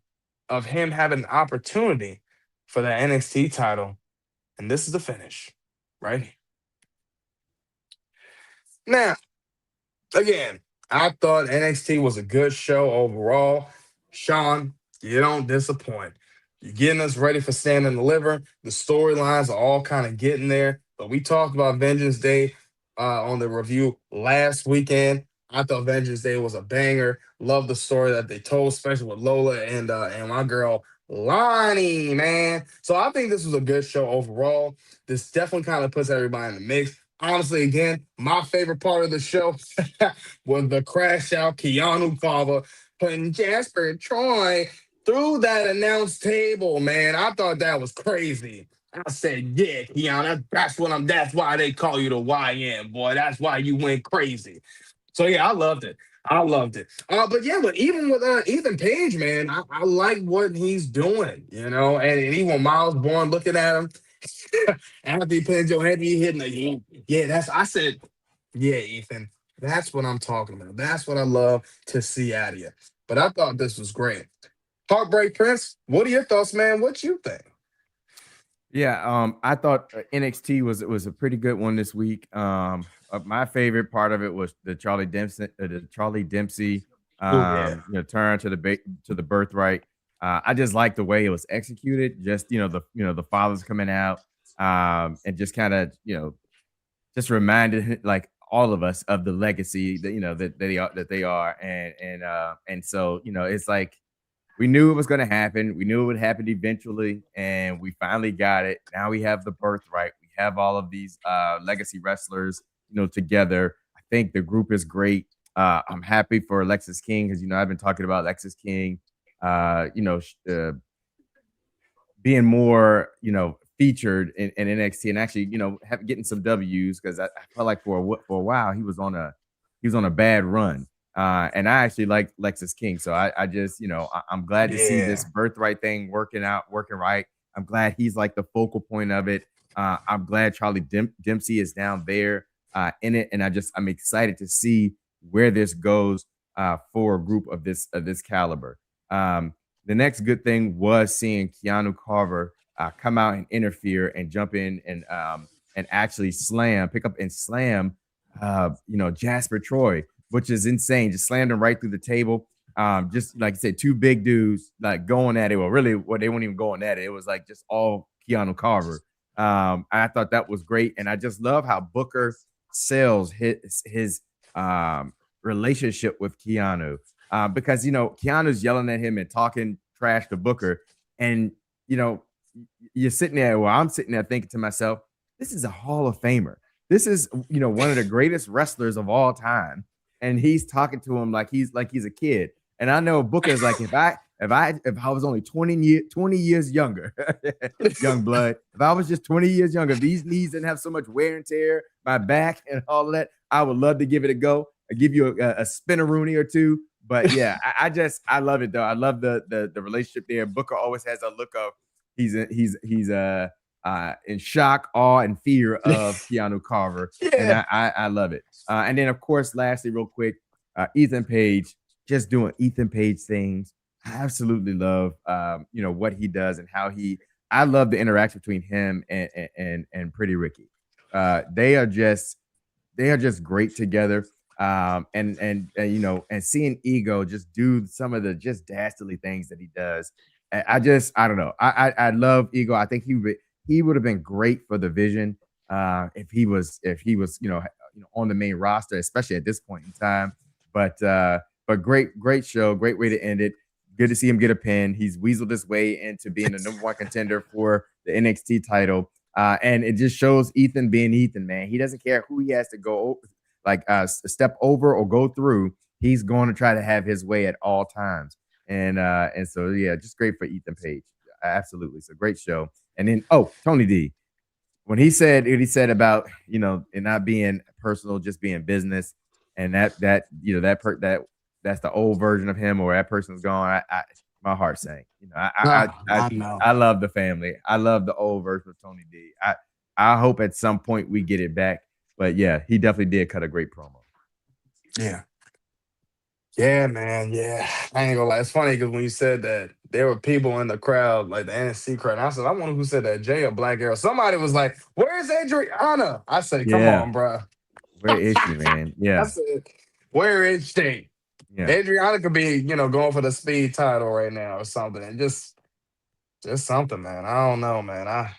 of him having an opportunity for the NXT title. And this is the finish, right here. Now, again, I thought NXT was a good show overall. Sean, you don't disappoint. You're getting us ready for Stand and Deliver. The storylines are all kind of getting there. But we talked about Vengeance Day on the review last weekend. I thought Vengeance Day was a banger. Love the story that they told, especially with Lola and my girl Lonnie, man. So I think this was a good show overall. This definitely kind of puts everybody in the mix. Honestly, again, my favorite part of the show was the crash out Keanu Carver putting Jasper Troy through that announce table, man. I thought that was crazy. I said, yeah, Keanu, that's why they call you the YN, boy. That's why you went crazy. So yeah, I loved it. I loved it. But yeah, but even with Ethan Page, man, I like what he's doing, and even Miles Bourne looking at him. After he played Joe Henry, he hitting the I said, yeah, Ethan, that's what I'm talking about. That's what I love to see out of you. But I thought this was great. Heartbreak Prince, what are your thoughts, man? What you think? Yeah, I thought NXT was a pretty good one this week. My favorite part of it was the Charlie Dempsey Oh yeah. turn to the Birthright. I just like the way it was executed. Just the fathers coming out and just kind of just reminded like all of us of the legacy that they are, and so it's like we knew it was going to happen. We knew it would happen eventually, and we finally got it. Now we have the Birthright. We have all of these legacy wrestlers, together. I think the group is great. I'm happy for Alexis King because I've been talking about Alexis King, being more featured in NXT and actually getting some W's because I felt like for a while he was on a bad run. And I actually like Lexus King. So I just, I'm glad to see this Birthright thing working right. I'm glad he's like the focal point of it. I'm glad Charlie Dempsey is down there in it. And I'm excited to see where this goes for a group of this caliber. The next good thing was seeing Keanu Carver come out and interfere and jump in and actually pick up and slam, Jasper Troy, which is insane. Just slammed him right through the table. Just like I said, two big dudes like going at it. Well, really, they weren't even going at it. It was like just all Keanu Carver. I thought that was great, and I just love how Booker sells his relationship with Keanu because Keanu's yelling at him and talking trash to Booker, and you're sitting there. Well, I'm sitting there thinking to myself, this is a Hall of Famer. This is one of the greatest wrestlers of all time. And he's talking to him like he's a kid. And I know Booker's like, if I was only 20 years younger, young blood, if I was just 20 years younger, these knees didn't have so much wear and tear, my back and all of that, I would love to give it a go. I give you a spinneroonie or two. But yeah, I love it though. I love the relationship there. Booker always has a look of he's in shock, awe, and fear of Keanu Carver. Yeah. And I love it. And then, of course, lastly, real quick, Ethan Page, just doing Ethan Page things. I absolutely love, what he does and how I love the interaction between him and Pretty Ricky. They are just great together. And seeing Ego just do some of the just dastardly things that he does. I don't know. I love Ego. I think he would have been great for the Vision if he was on the main roster, especially at this point in time. But great show, great way to end it. Good to see him get a pin. He's weaseled his way into being the #1 contender for the NXT title, and it just shows Ethan being Ethan, man. He doesn't care who he has to go step over or go through. He's going to try to have his way at all times. And so yeah, just great for Ethan Page. Absolutely. So great show. And then Tony D. when he said what he said about, it not being personal, just being business, and that's the old version of him, or that person's gone. My heart sank. I know. I love the family. I love the old version of Tony D. I hope at some point we get it back. But yeah, he definitely did cut a great promo. Yeah. Yeah, man. Yeah. I ain't gonna lie. It's funny because when you said that there were people in the crowd, like the NXT crowd, and I said, I wonder who said that, Jay or Black Arrow. Somebody was like, "Where's Adriana?" I said, "Come Yeah. on, bro." Where is she, man? Yeah. I said, "Where is she?" Yeah. Adriana could be, going for the speed title right now or something. And just something, man. I don't know, man. I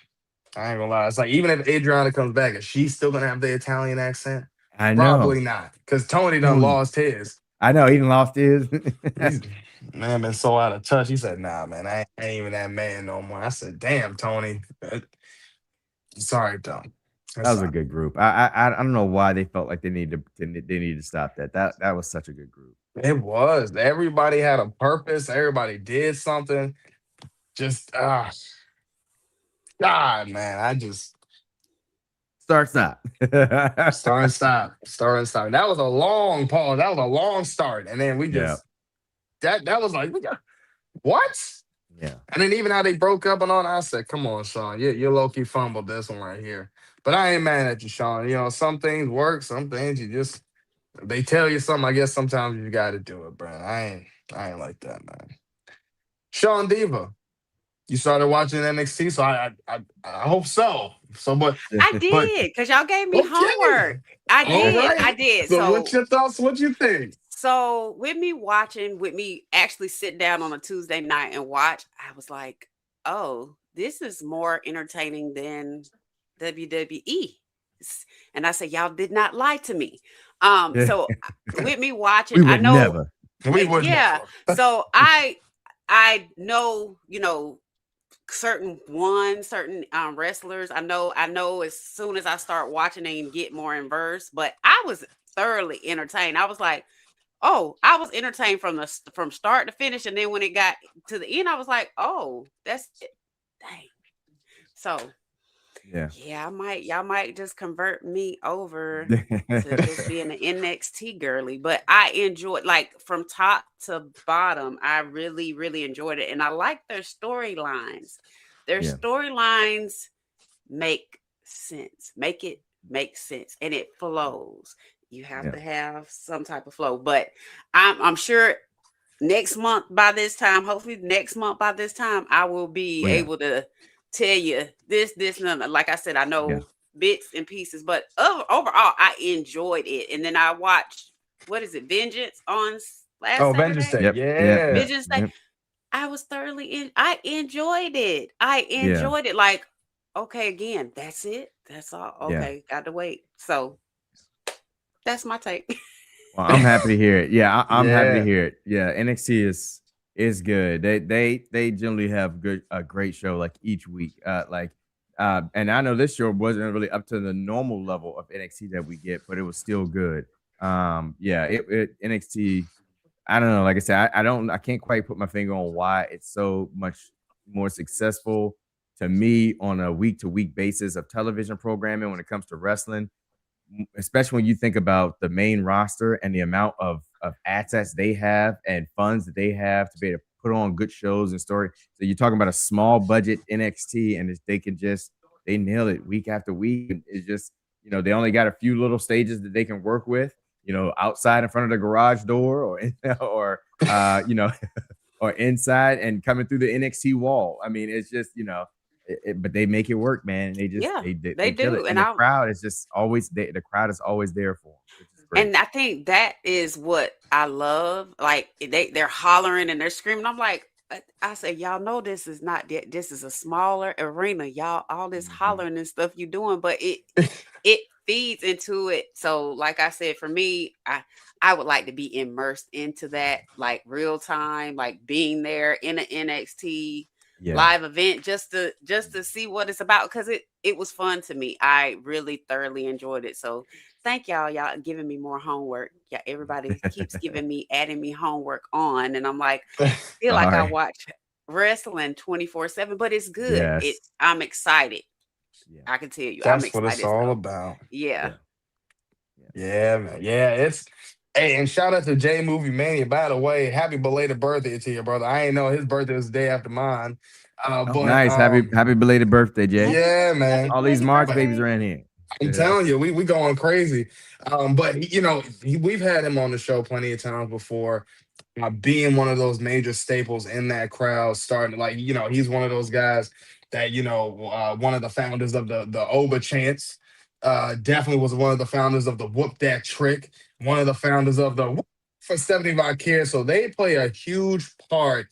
ain't gonna lie. It's like, even if Adriana comes back, is she still gonna have the Italian accent? I know. Probably not. Because Tony done lost his. I know, he done lost his. Man been so out of touch. He said, "Nah, man, I ain't even that man no more." I said, "Damn, Tony." Sorry, Tony. That was a good group. I don't know why they felt like they need to stop that. That was such a good group. It was. Everybody had a purpose. Everybody did something. Just God, man. I just start stop. Start and stop. Start and stop. That was a long pause. That was a long start. And then we just that was like, we got what? Yeah. And then even how they broke up and all that, I said, "Come on, Sean. You low-key fumbled this one right here." But I ain't mad at you, Sean. Some things work, some things you just, they tell you something. I guess sometimes you got to do it, bro. I ain't like that, man. Sean Diva, you started watching NXT, so I hope so. So, but I did, because y'all gave me homework. I did. Right. I did. So what's your thoughts? What you think? So with me actually sit down on a Tuesday night and watch, I was like, oh, this is more entertaining than WWE. And I said, y'all did not lie to me. So with me watching, I know never. We would never. So I know, certain wrestlers. I know as soon as I start watching and get more immersed, but I was thoroughly entertained. I was like, oh, I was entertained from start to finish. And then when it got to the end, I was like, oh, that's it. Dang. So y'all might just convert me over to just being an NXT girly. But I enjoyed, like, from top to bottom, I really, really enjoyed it. And I like their storylines. Their storylines make sense. Make it make sense. And it flows. You have to have some type of flow. But I'm sure next month by this time, I will be able to tell you this, and like I said, I know bits and pieces, but overall, I enjoyed it. And then I watched, what is it, Vengeance on last Saturday? Vengeance Day. Vengeance Day. I was thoroughly I enjoyed it. it. Like, okay, again, that's it. That's all. Okay, got to wait. So that's my take. Well, I'm happy to hear it. Yeah, I'm happy to hear it. Yeah, NXT is good. They generally have a great show, like, each week. And I know this show wasn't really up to the normal level of NXT that we get, but it was still good. NXT, I don't know. Like I said, I can't quite put my finger on why it's so much more successful to me on a week-to-week basis of television programming when it comes to wrestling, especially when you think about the main roster and the amount of assets they have and funds that they have to be able to put on good shows and story. So you're talking about a small budget NXT, and they nail it week after week. And it's just, they only got a few little stages that they can work with, outside in front of the garage door or or inside and coming through the NXT wall. I mean, it's just, but they make it work, man. They do. And the crowd is just always there. The crowd is always there for them. And I think that is what I love. Like, they're hollering and they're screaming. I'm like, I say, y'all know this is a smaller arena. Y'all, all this hollering and stuff you doing, but it feeds into it. So, like I said, for me, I would like to be immersed into that, like, real time, like being there in an NXT live event, just to see what it's about, because it was fun to me. I really thoroughly enjoyed it. So thank y'all giving me more homework. Yeah, everybody keeps adding me homework on, and I'm like, feel like I watch wrestling 24/7, but it's good. Yes. I'm excited. Yeah. I can tell you, I'm That's what it's excited. all So about. yeah. Yeah. Yeah. Yeah, man. Yeah, it's hey, and shout out to J Movie Mania. By the way, happy belated birthday to your brother. I ain't know his birthday was the day after mine. Oh, But nice. Happy belated birthday, Jay. yeah, Happy man. All these belated March babies birthday. around here. I'm Yeah. telling you, we going crazy. But we've had him on the show plenty of times before. Being one of those major staples in that crowd, starting like he's one of those guys that one of the founders of the Oba chants. Definitely was one of the founders of the Whoop That Trick. One of the founders of the Whoop for 75 Kids. So they play a huge part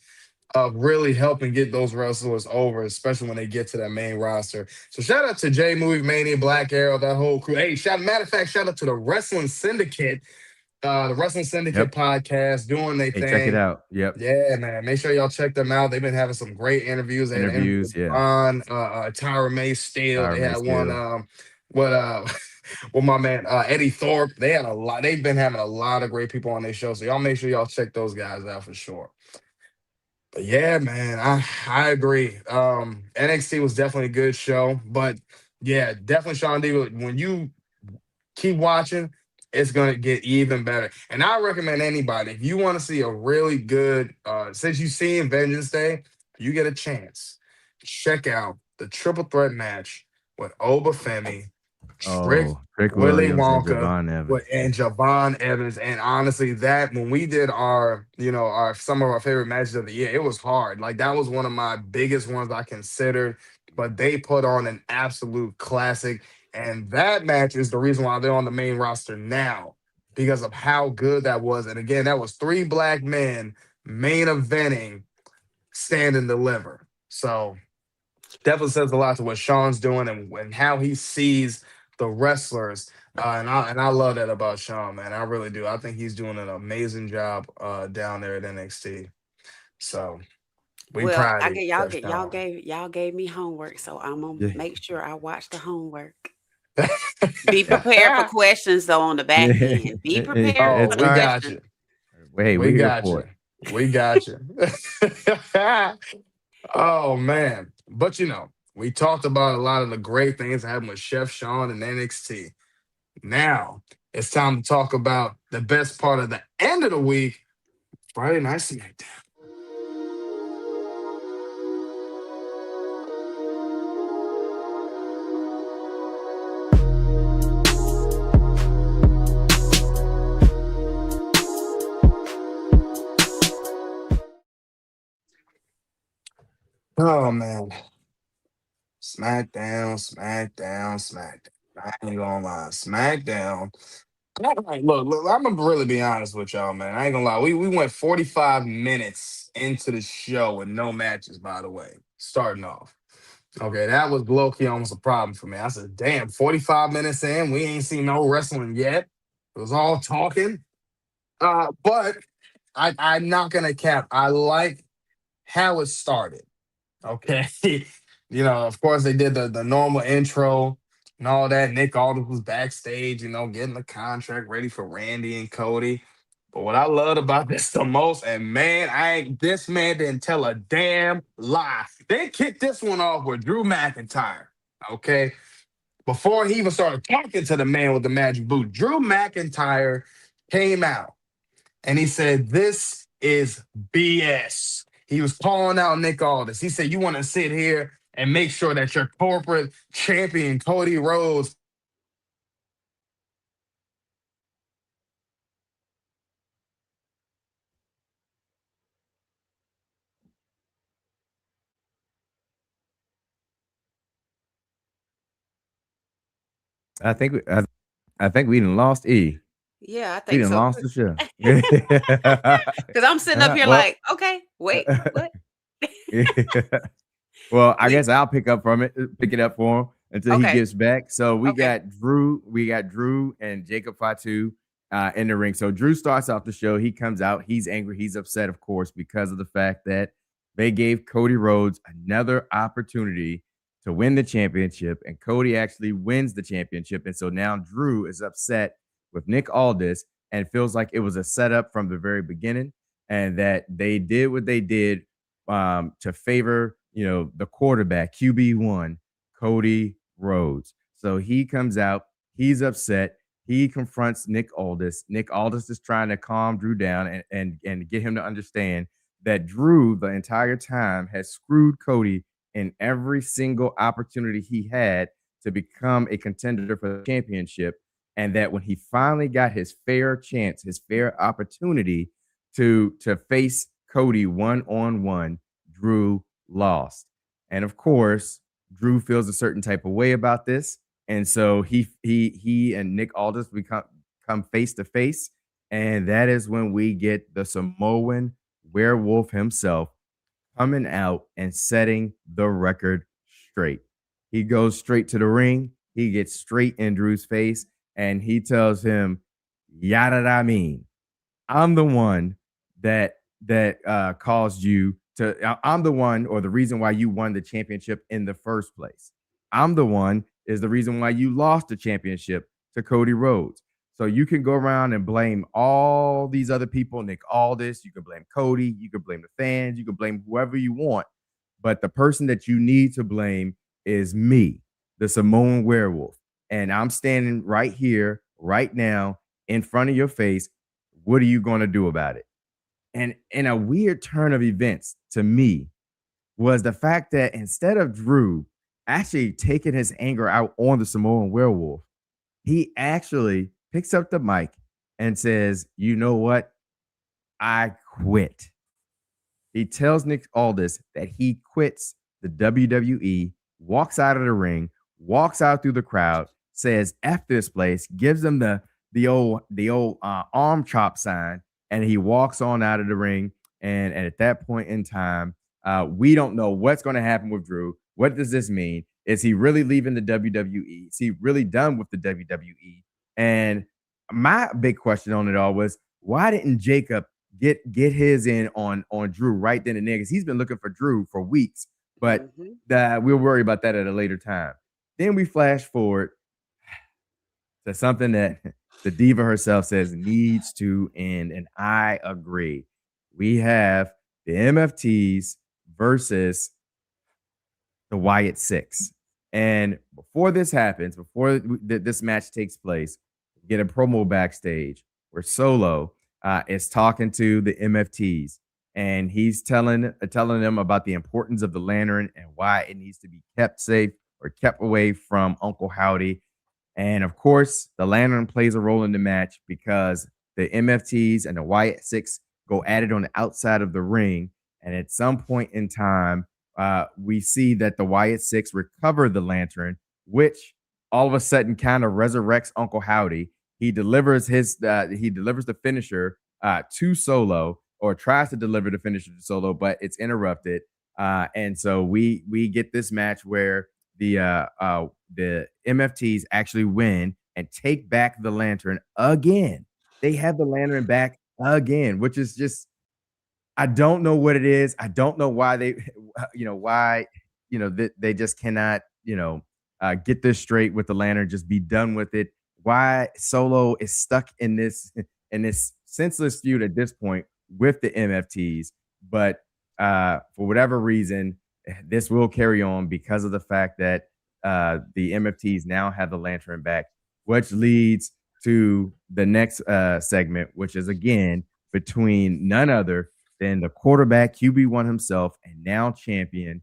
of really helping get those wrestlers over, especially when they get to that main roster. So shout out to J Movie Mania, Black Arrow, that whole crew. Hey, matter of fact, shout out to the Wrestling Syndicate, the Wrestling Syndicate Yep. podcast, doing their Hey, check it thing. out. Yep. Yeah, man. Make sure y'all check them out. They've been having some great interviews. They had an interview Interviews. with Yeah. Devon, Tyra May Steele. Tyra They May had one Steele. what with my man Eddie Thorpe. They had a lot, they've been having a lot of great people on their show. So y'all make sure y'all check those guys out for sure. But yeah, man, I agree. NXT was definitely a good show, but yeah, definitely Sean D. When you keep watching, it's gonna get even better. And I recommend anybody if you want to see a really good, since you've seen Vengeance Day, you get a chance. Check out the triple threat match with Oba Femi, Trick, Oh, Rick Willie Williams and Wonka, Javon Evans. and Javon Evans. And honestly, that when we did our some of our favorite matches of the year, it was hard. Like that was one of my biggest ones I considered. But they put on an absolute classic. And that match is the reason why they're on the main roster now, because of how good that was. And again, that was three black men main eventing, stand and deliver. So definitely says a lot to what Sean's doing and how he sees the wrestlers. And I love that about Sean, man. I really do. I think he's doing an amazing job down there at NXT. So we Well, proud I of you, get Chef Sean. y'all gave me homework, so I'm gonna Yeah. make sure I watch the homework. Be prepared for questions though on the back Yeah. end. Be prepared Oh, for It's the we fine. got questions. you. Hey, We we're here got for you. it. We got you. Oh man. But we talked about a lot of the great things that happened with Chef Sean and NXT. Now it's time to talk about the best part of the end of the week, Friday Night SmackDown. Oh man. SmackDown. I ain't gonna lie. SmackDown. Look, I'm gonna really be honest with y'all, man. I ain't gonna lie. We went 45 minutes into the show with no matches, by the way, starting off. Okay, that was low key almost a problem for me. I said, damn, 45 minutes in, we ain't seen no wrestling yet. It was all talking. But I'm not gonna cap. I like how it started. Okay. Of course they did the normal intro and all that. Nick Aldis was backstage, getting the contract ready for Randy and Cody. But what I loved about this the most, and man, this man didn't tell a damn lie. They kicked this one off with Drew McIntyre. Okay. Before he even started talking to the man with the magic boot, Drew McIntyre came out and he said, "This is BS." He was calling out Nick Aldis. He said, "You want to sit here and make sure that your corporate champion, Cody Rhodes, I think I think we done lost E. Yeah, I We think done so lost too. the show. Because I'm sitting up here Well, like, okay, wait, what? well, I We guess I'll pick it up for him until he okay, gets back. So okay. We got Drew and Jacob Fatu in the ring. So Drew starts off the show. He comes out. He's angry. He's upset, of course, because of the fact that they gave Cody Rhodes another opportunity to win the championship, and Cody actually wins the championship. And so now Drew is upset with Nick Aldis and feels like it was a setup from the very beginning, and that they did what they did to favor, the quarterback, QB1, Cody Rhodes. So he comes out, he's upset. He confronts Nick Aldis. Nick Aldis is trying to calm Drew down and get him to understand that Drew, the entire time, has screwed Cody in every single opportunity he had to become a contender for the championship. And that when he finally got his fair chance, his fair opportunity to face Cody one-on-one, Drew lost. And of course, Drew feels a certain type of way about this. And so he and Nick Aldis come face to face. And that is when we get the Samoan werewolf himself coming out and setting the record straight. He goes straight to the ring. He gets straight in Drew's face and he tells him, yada I mean. I'm the one that caused you to. I'm the one, or the reason why you won the championship in the first place. I'm the one is the reason why you lost the championship to Cody Rhodes. So you can go around and blame all these other people, Nick Aldis. You can blame Cody. You can blame the fans. You can blame whoever you want. But the person that you need to blame is me, the Samoan werewolf. And I'm standing right here, right now, in front of your face. What are you going to do about it? And in a weird turn of events to me was the fact that instead of Drew actually taking his anger out on the Samoan werewolf, he actually picks up the mic and says, you know what? I quit. He tells Nick Aldis that he quits the WWE, walks out of the ring, walks out through the crowd, says F this place, gives them the old arm chop sign, and he walks on out of the ring. And at that point in time, we don't know what's going to happen with Drew. What does this mean? Is he really leaving the WWE? Is he really done with the WWE? And my big question on it all was, why didn't Jacob get his in on Drew right then and there? Because he's been looking for Drew for weeks, but we'll worry about that at a later time. Then we flash forward to something that the diva herself says needs to end, and I agree. We have the MFTs versus the Wyatt Six. And before this happens, before this match takes place, we get a promo backstage where Solo is talking to the MFTs, and he's telling them about the importance of the lantern and why it needs to be kept safe or kept away from Uncle Howdy. And of course, the lantern plays a role in the match because the MFTs and the Wyatt Six go at it on the outside of the ring. And at some point in time, we see that the Wyatt Six recover the lantern, which all of a sudden kind of resurrects Uncle Howdy. He delivers the finisher to Solo, or tries to deliver the finisher to Solo, but it's interrupted. And so we get this match where the MFTs actually win and take back the lantern again. They have the lantern back again, which is just, I don't know what it is. I don't know why they just cannot, get this straight with the lantern, just be done with it. Why Solo is stuck in this senseless feud at this point with the MFTs. But for whatever reason, this will carry on because of the fact that the MFTs now have the lantern back, which leads to the next segment, which is again between none other than the quarterback QB1 himself and now champion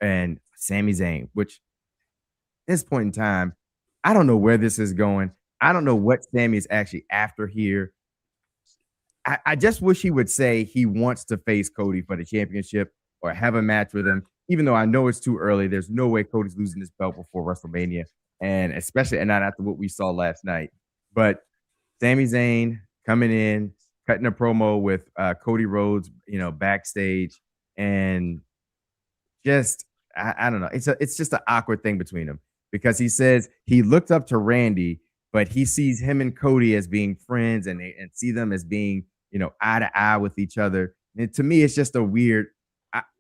and Sami Zayn, which at this point in time, I don't know where this is going. I don't know what Sami is actually after here. I just wish he would say he wants to face Cody for the championship or have a match with him, even though I know it's too early. There's no way Cody's losing this belt before WrestleMania, and especially not after what we saw last night. But Sami Zayn coming in, cutting a promo with Cody Rhodes, backstage, and just I don't know. It's just an awkward thing between them because he says he looked up to Randy, but he sees him and Cody as being friends and see them as being eye to eye with each other. And to me, it's just a weird.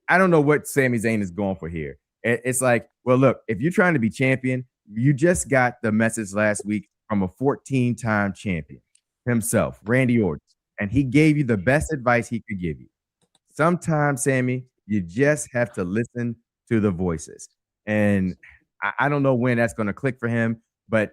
I don't know what Sami Zayn is going for here. It's like, well, look, if you're trying to be champion, you just got the message last week from a 14-time champion himself, Randy Orton, and he gave you the best advice he could give you. Sometimes, Sami, you just have to listen to the voices. And I don't know when that's going to click for him, but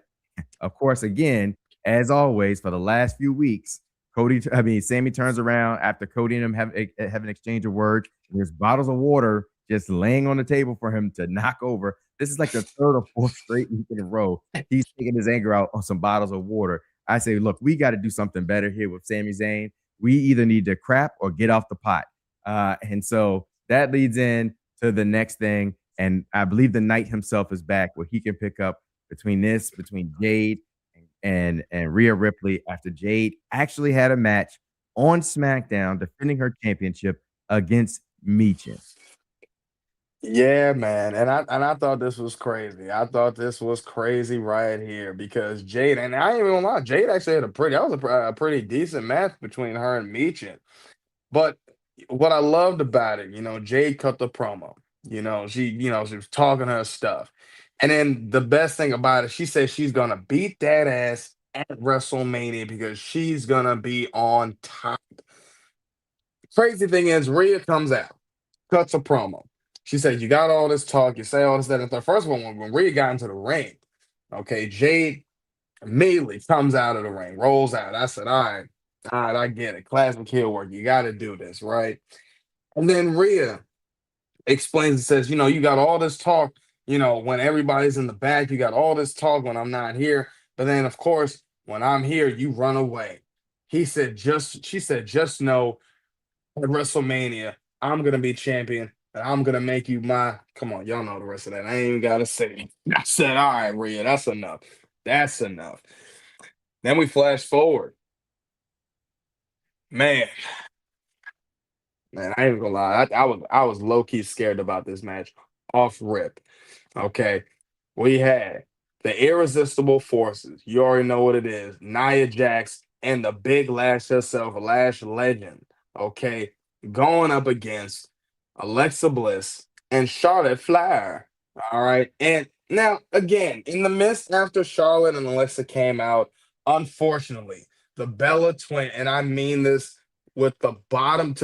of course, again, as always, for the last few weeks, Sammy turns around after Cody and him have an exchange of words. There's bottles of water just laying on the table for him to knock over. This is like the third or fourth straight week in a row. He's taking his anger out on some bottles of water. I say, look, we got to do something better here with Sami Zayn. We either need to crap or get off the pot. And so that leads in to the next thing. And I believe the Knight himself is back where he can pick up between Jade and Rhea Ripley after Jade actually had a match on SmackDown defending her championship against Michin. Yeah, man, and I thought this was crazy. I thought this was crazy right here because Jade, and I ain't even gonna lie, Jade actually had a pretty decent match between her and Michin. But what I loved about it, Jade cut the promo. She was talking her stuff. And then the best thing about it, she said she's gonna beat that ass at WrestleMania because she's gonna be on top. Crazy thing is, Rhea comes out, cuts a promo. She said, "You got all this talk, you say all this, that, and the first one when Rhea got into the ring, okay, Jade immediately comes out of the ring, rolls out. I said, all right, I get it. Classic heel work. You got to do this, right? And then Rhea explains and says, you got all this talk, when everybody's in the back, you got all this talk when I'm not here. But then, of course, when I'm here, you run away. She said, just know at WrestleMania, I'm going to be champion and I'm going to make you my, come on, y'all know the rest of that. I ain't even got to say it. I said, all right, Rhea, that's enough. That's enough. Then we flash forward. Man, I ain't gonna lie. I was low key scared about this match off rip. Okay, we had the irresistible forces. You already know what it is. Nia Jax and the big Lash herself, Lash Legend. Okay, going up against Alexa Bliss and Charlotte Flair. All right, and now again in the midst after Charlotte and Alexa came out, unfortunately, the Bella Twin, and I mean this with the bottom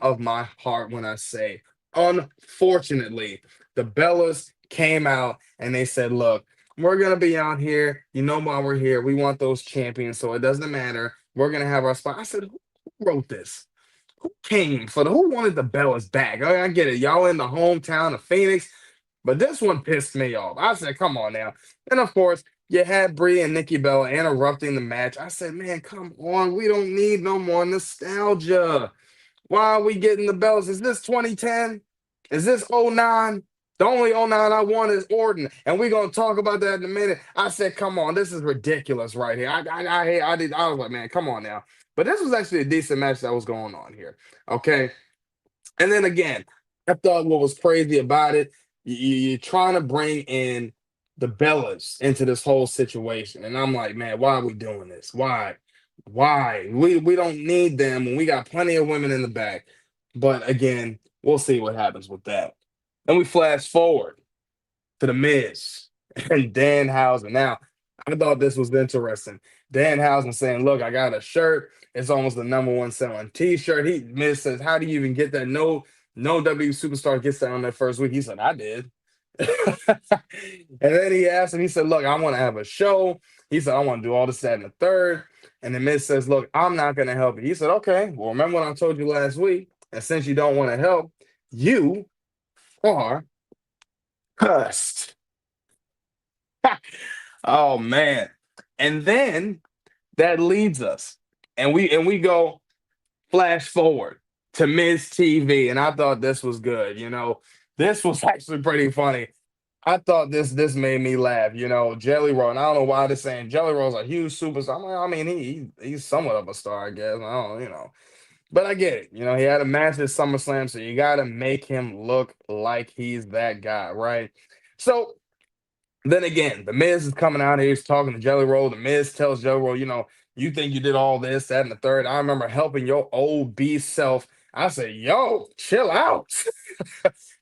of my heart when I say, unfortunately, the Bellas came out and they said, look, we're going to be out here. You know why we're here. We want those champions, so it doesn't matter. We're going to have our spot. I said, who wrote this? Who wanted the Bellas back? I get it. Y'all in the hometown of Phoenix, but this one pissed me off. I said, come on now. And of course, you had Brie and Nikki Bella interrupting the match. I said, man, come on. We don't need no more nostalgia. Why are we getting the Bellas? Is this 2010? Is this '09? The only '09 I want is Orton. And we're going to talk about that in a minute. I said, come on. This is ridiculous right here. I was like, man, come on now. But this was actually a decent match that was going on here. Okay. And then again, I thought what was crazy about it, you're trying to bring in the Bellas into this whole situation. And I'm like, man, why are we doing this? Why? We don't need them when we got plenty of women in the back. But again, we'll see what happens with that. Then we flash forward to The Miz and Danhausen. Now, I thought this was interesting. Danhausen saying, look, I got a shirt. It's almost the #1 selling t-shirt. Miz says, how do you even get that? No W superstar gets that on their first week. He said, I did. And then he asked him, he said, look, I want to have a show. He said, I want to do all this, that, and the third. And then Miz says, look, I'm not going to help you. He said, okay, well, remember what I told you last week? And since you don't want to help, you are cursed. Oh, man. And then that leads us. And we go flash forward to Miz TV. And I thought this was good. This was actually pretty funny. I thought this made me laugh. Jelly Roll. And I don't know why they're saying Jelly Roll's a huge superstar. I mean, he's somewhat of a star, I guess. I don't. But I get it. He had a match at SummerSlam, so you got to make him look like he's that guy, right? So then again, The Miz is coming out here. He's talking to Jelly Roll. The Miz tells Jelly Roll, you think you did all this, that, and the third. I remember helping your old beast self. I said, yo, chill out.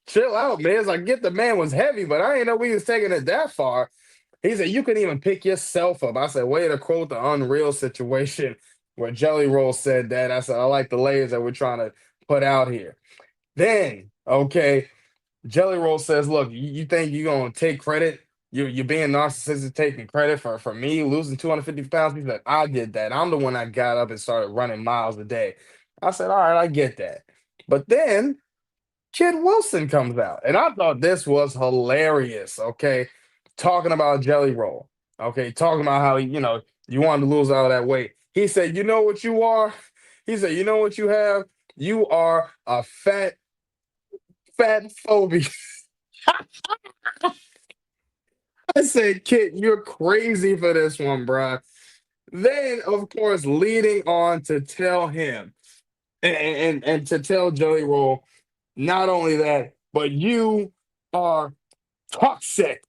Chill out, Miz. I get the man was heavy, but I didn't know we was taking it that far. He said, you could even pick yourself up. I said, way to quote the Unreal situation where Jelly Roll said that. I said, I like the layers that we're trying to put out here. Then, okay, Jelly Roll says, "Look, you think you're gonna take credit? You're being narcissistic, taking credit for me losing 250 pounds." He said, "I did that. I'm the one that got up and started running miles a day." I said, "All right, I get that." But then Kid Wilson comes out, and I thought this was hilarious. Okay, talking about Jelly Roll. Okay, talking about how you wanted to lose all that weight. He said, "You know what you are?" He said, "You know what you have? You are a fat phobia." I said, "Kid, you're crazy for this one, bruh." Then, of course, leading on to tell him and to tell Jelly Roll, not only that, but you are toxic.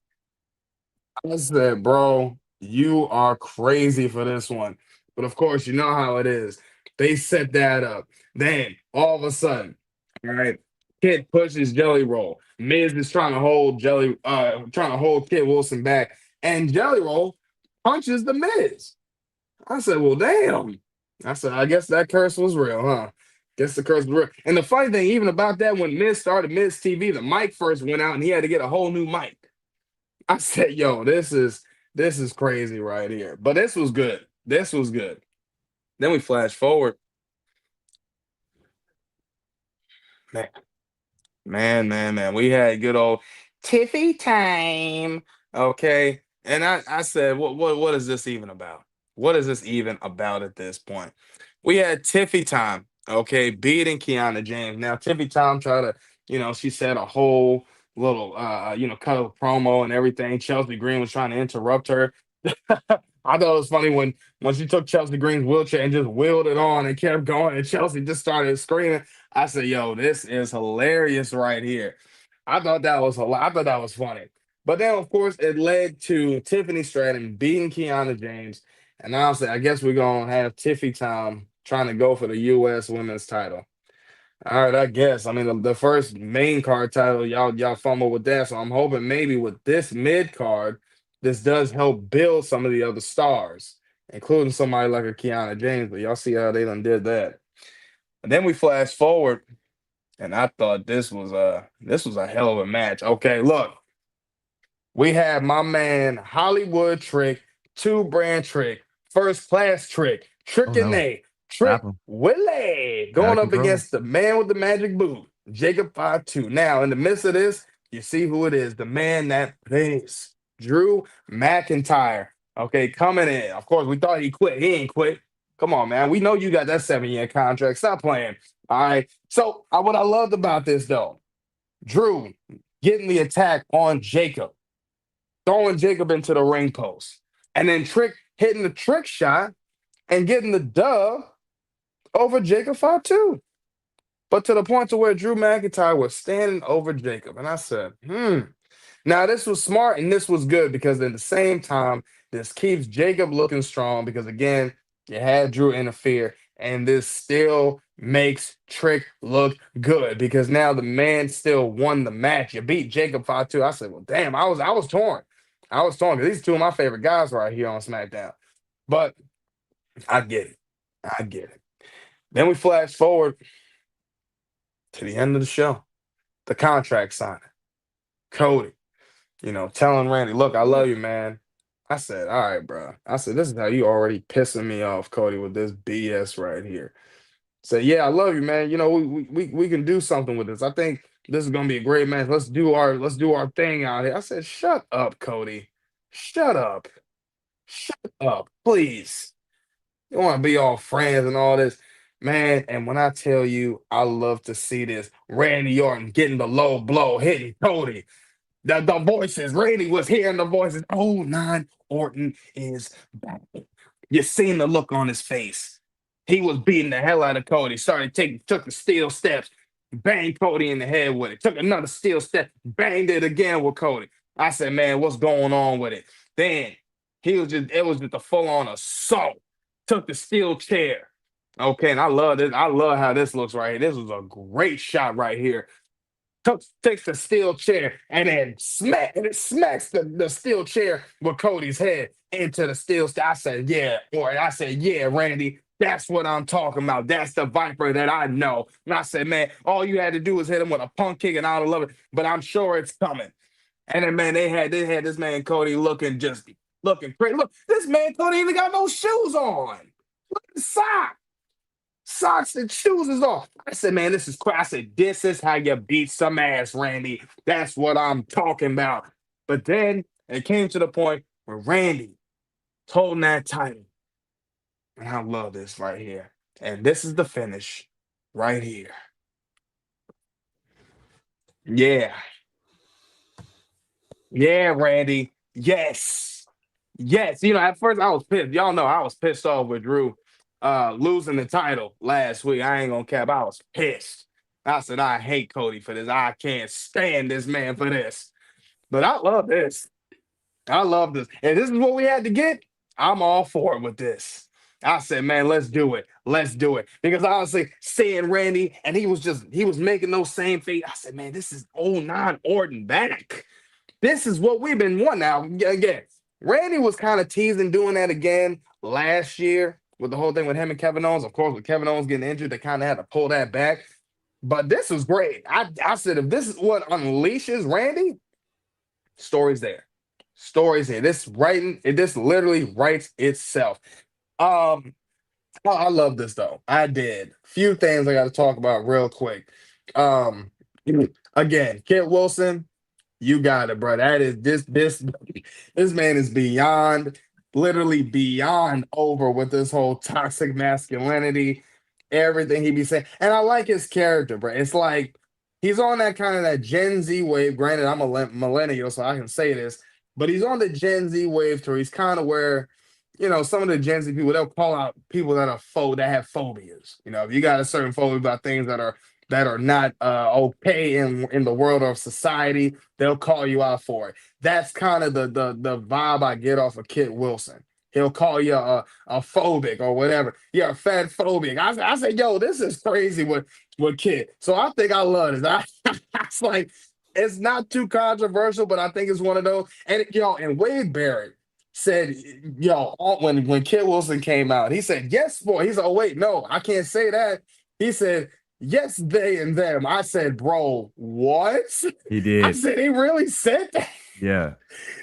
I said, "Bro, you are crazy for this one." But of course, you know how it is. They set that up. Then all of a sudden, all right, Kid pushes Jelly Roll. Miz is trying to hold Kid Wilson back, and Jelly Roll punches the Miz. I said, "Well, damn." I said, "I guess that curse was real, huh?" Guess the curse was real. And the funny thing, even about that, when Miz started Miz TV, the mic first went out, and he had to get a whole new mic. I said, "Yo, this is crazy right here." But this was good. This was good. Then we flash forward. Man, man. We had good old Tiffy time. Okay. And I said, what is this even about? What is this even about at this point? We had Tiffy time, okay, beating Kiana James. Now, Tiffy time tried to, she said a whole little cut of a promo and everything. Chelsea Green was trying to interrupt her. I thought it was funny when she took Chelsea Green's wheelchair and just wheeled it on and kept going, and Chelsea just started screaming. I said, "Yo, this is hilarious right here." I thought that was funny. But then, of course, it led to Tiffany Stratton beating Kiana James, and honestly, I guess we're gonna have Tiffy Tom trying to go for the U.S. Women's title. All right, I guess. I mean, the first main card title, y'all fumble with that. So I'm hoping maybe with this mid card, this does help build some of the other stars, including somebody like a Kiana James. But y'all see how they done did that. And then we flash forward, and I thought this was a hell of a match. Okay, look, we have my man Hollywood Trick, Two Brand Trick, First Class Trick, Oh Trick and no, Nate, stop Trick him. Willie Out going of up control. against the man with the magic boot, Jacob 5-2. Now, in the midst of this, you see who it is, the man that plays, Drew McIntyre. Okay, coming in. Of course, we thought he quit. He ain't quit. Come on, man. We know you got that 7-year contract. Stop playing. All right. So, what I loved about this, though, Drew getting the attack on Jacob, throwing Jacob into the ring post, and then Trick hitting the trick shot and getting the dub over Jacob 5-2. But to the point to where Drew McIntyre was standing over Jacob. And I said, Now, this was smart and this was good because at the same time, this keeps Jacob looking strong because, again, you had Drew interfere, and this still makes Trick look good because now the man still won the match. You beat Jacob 5-2. I said, well, damn, I was torn. I was torn because these two of my favorite guys right here on SmackDown. But I get it. I get it. Then we flash forward to the end of the show. The contract signing. Cody, telling Randy, look, I love you, man. I said, all right, bro. I said, this is how you already pissing me off, Cody, with this BS right here. Say, yeah, I love you, man. We can do something with this. I think this is gonna be a great match. Let's do our thing out here. I said, shut up, Cody. Shut up. Shut up, please. You want to be all friends and all this, man. And when I tell you, I love to see this. Randy Orton getting the low blow, hitting Cody. The voices, Randy was hearing the voices. Oh, nine, Orton is back. You seen the look on his face. He was beating the hell out of Cody. Took the steel steps, banged Cody in the head with it. Took another steel step, banged it again with Cody. I said, man, what's going on with it? Then it was just a full-on assault. Took the steel chair. Okay, and I love this. I love how this looks right here. This was a great shot right here. Takes the steel chair and then it smacks the steel chair with Cody's head into the steel. I said, yeah, or I said, yeah, Randy, That's what I'm talking about. That's the Viper that I know. And I said, man, all you had to do was hit him with a punk kick and I would love it. But I'm sure it's coming. And then man, they had this man Cody looking great. Look, this man Cody even got no shoes on. Look at the socks and shoes is off. I said, man, this is crazy. I said, this is how you beat some ass, Randy. That's what I'm talking about. But then it came to the point where Randy holding that title. And I love this right here. And this is the finish right here. Yeah. Yeah, Randy. Yes. Yes. At first I was pissed. Y'all know I was pissed off with Drew losing the title last week. I ain't gonna cap. I was pissed. I said, I hate Cody for this. I can't stand this man for this. But I love this. I love this. And this is what we had to get. I'm all for it with this. I said, man, let's do it. Let's do it. Because honestly, seeing Randy and he was making those same feet. I said, man, this is '09 Orton back. This is what we've been wanting. Now, again, Randy was kind of teasing doing that again last year with the whole thing with him and Kevin Owens. Of course, with Kevin Owens getting injured, they kind of had to pull that back. But this was great. I said, if this is what unleashes Randy, stories there. Stories here. This literally writes itself. I love this though. I did. Few things I got to talk about real quick. Um, Again, Kit Wilson, you got it, bro. That is this man is beyond, literally beyond over with this whole toxic masculinity, everything he be saying. And I like his character, bro. It's like he's on that kind of that Gen Z wave. Granted, I'm a millennial, so I can say this, but he's on the Gen Z wave too. He's kind of where some of the Gen Z people, they'll call out people that have phobias. If you got a certain phobia about things that are not okay in the world of society, they'll call you out for it. That's kind of the vibe I get off of Kit Wilson. He'll call you a phobic or whatever. You're a fat phobic. I said, yo, this is crazy with Kit. So I think I love this. It's like, it's not too controversial, but I think it's one of those. And Wade Barrett said, when Kit Wilson came out, he said, yes, boy. He said, oh, wait, no, I can't say that. He said, yes, they and them. I said, bro, what? He did. I said, he really said that? Yeah.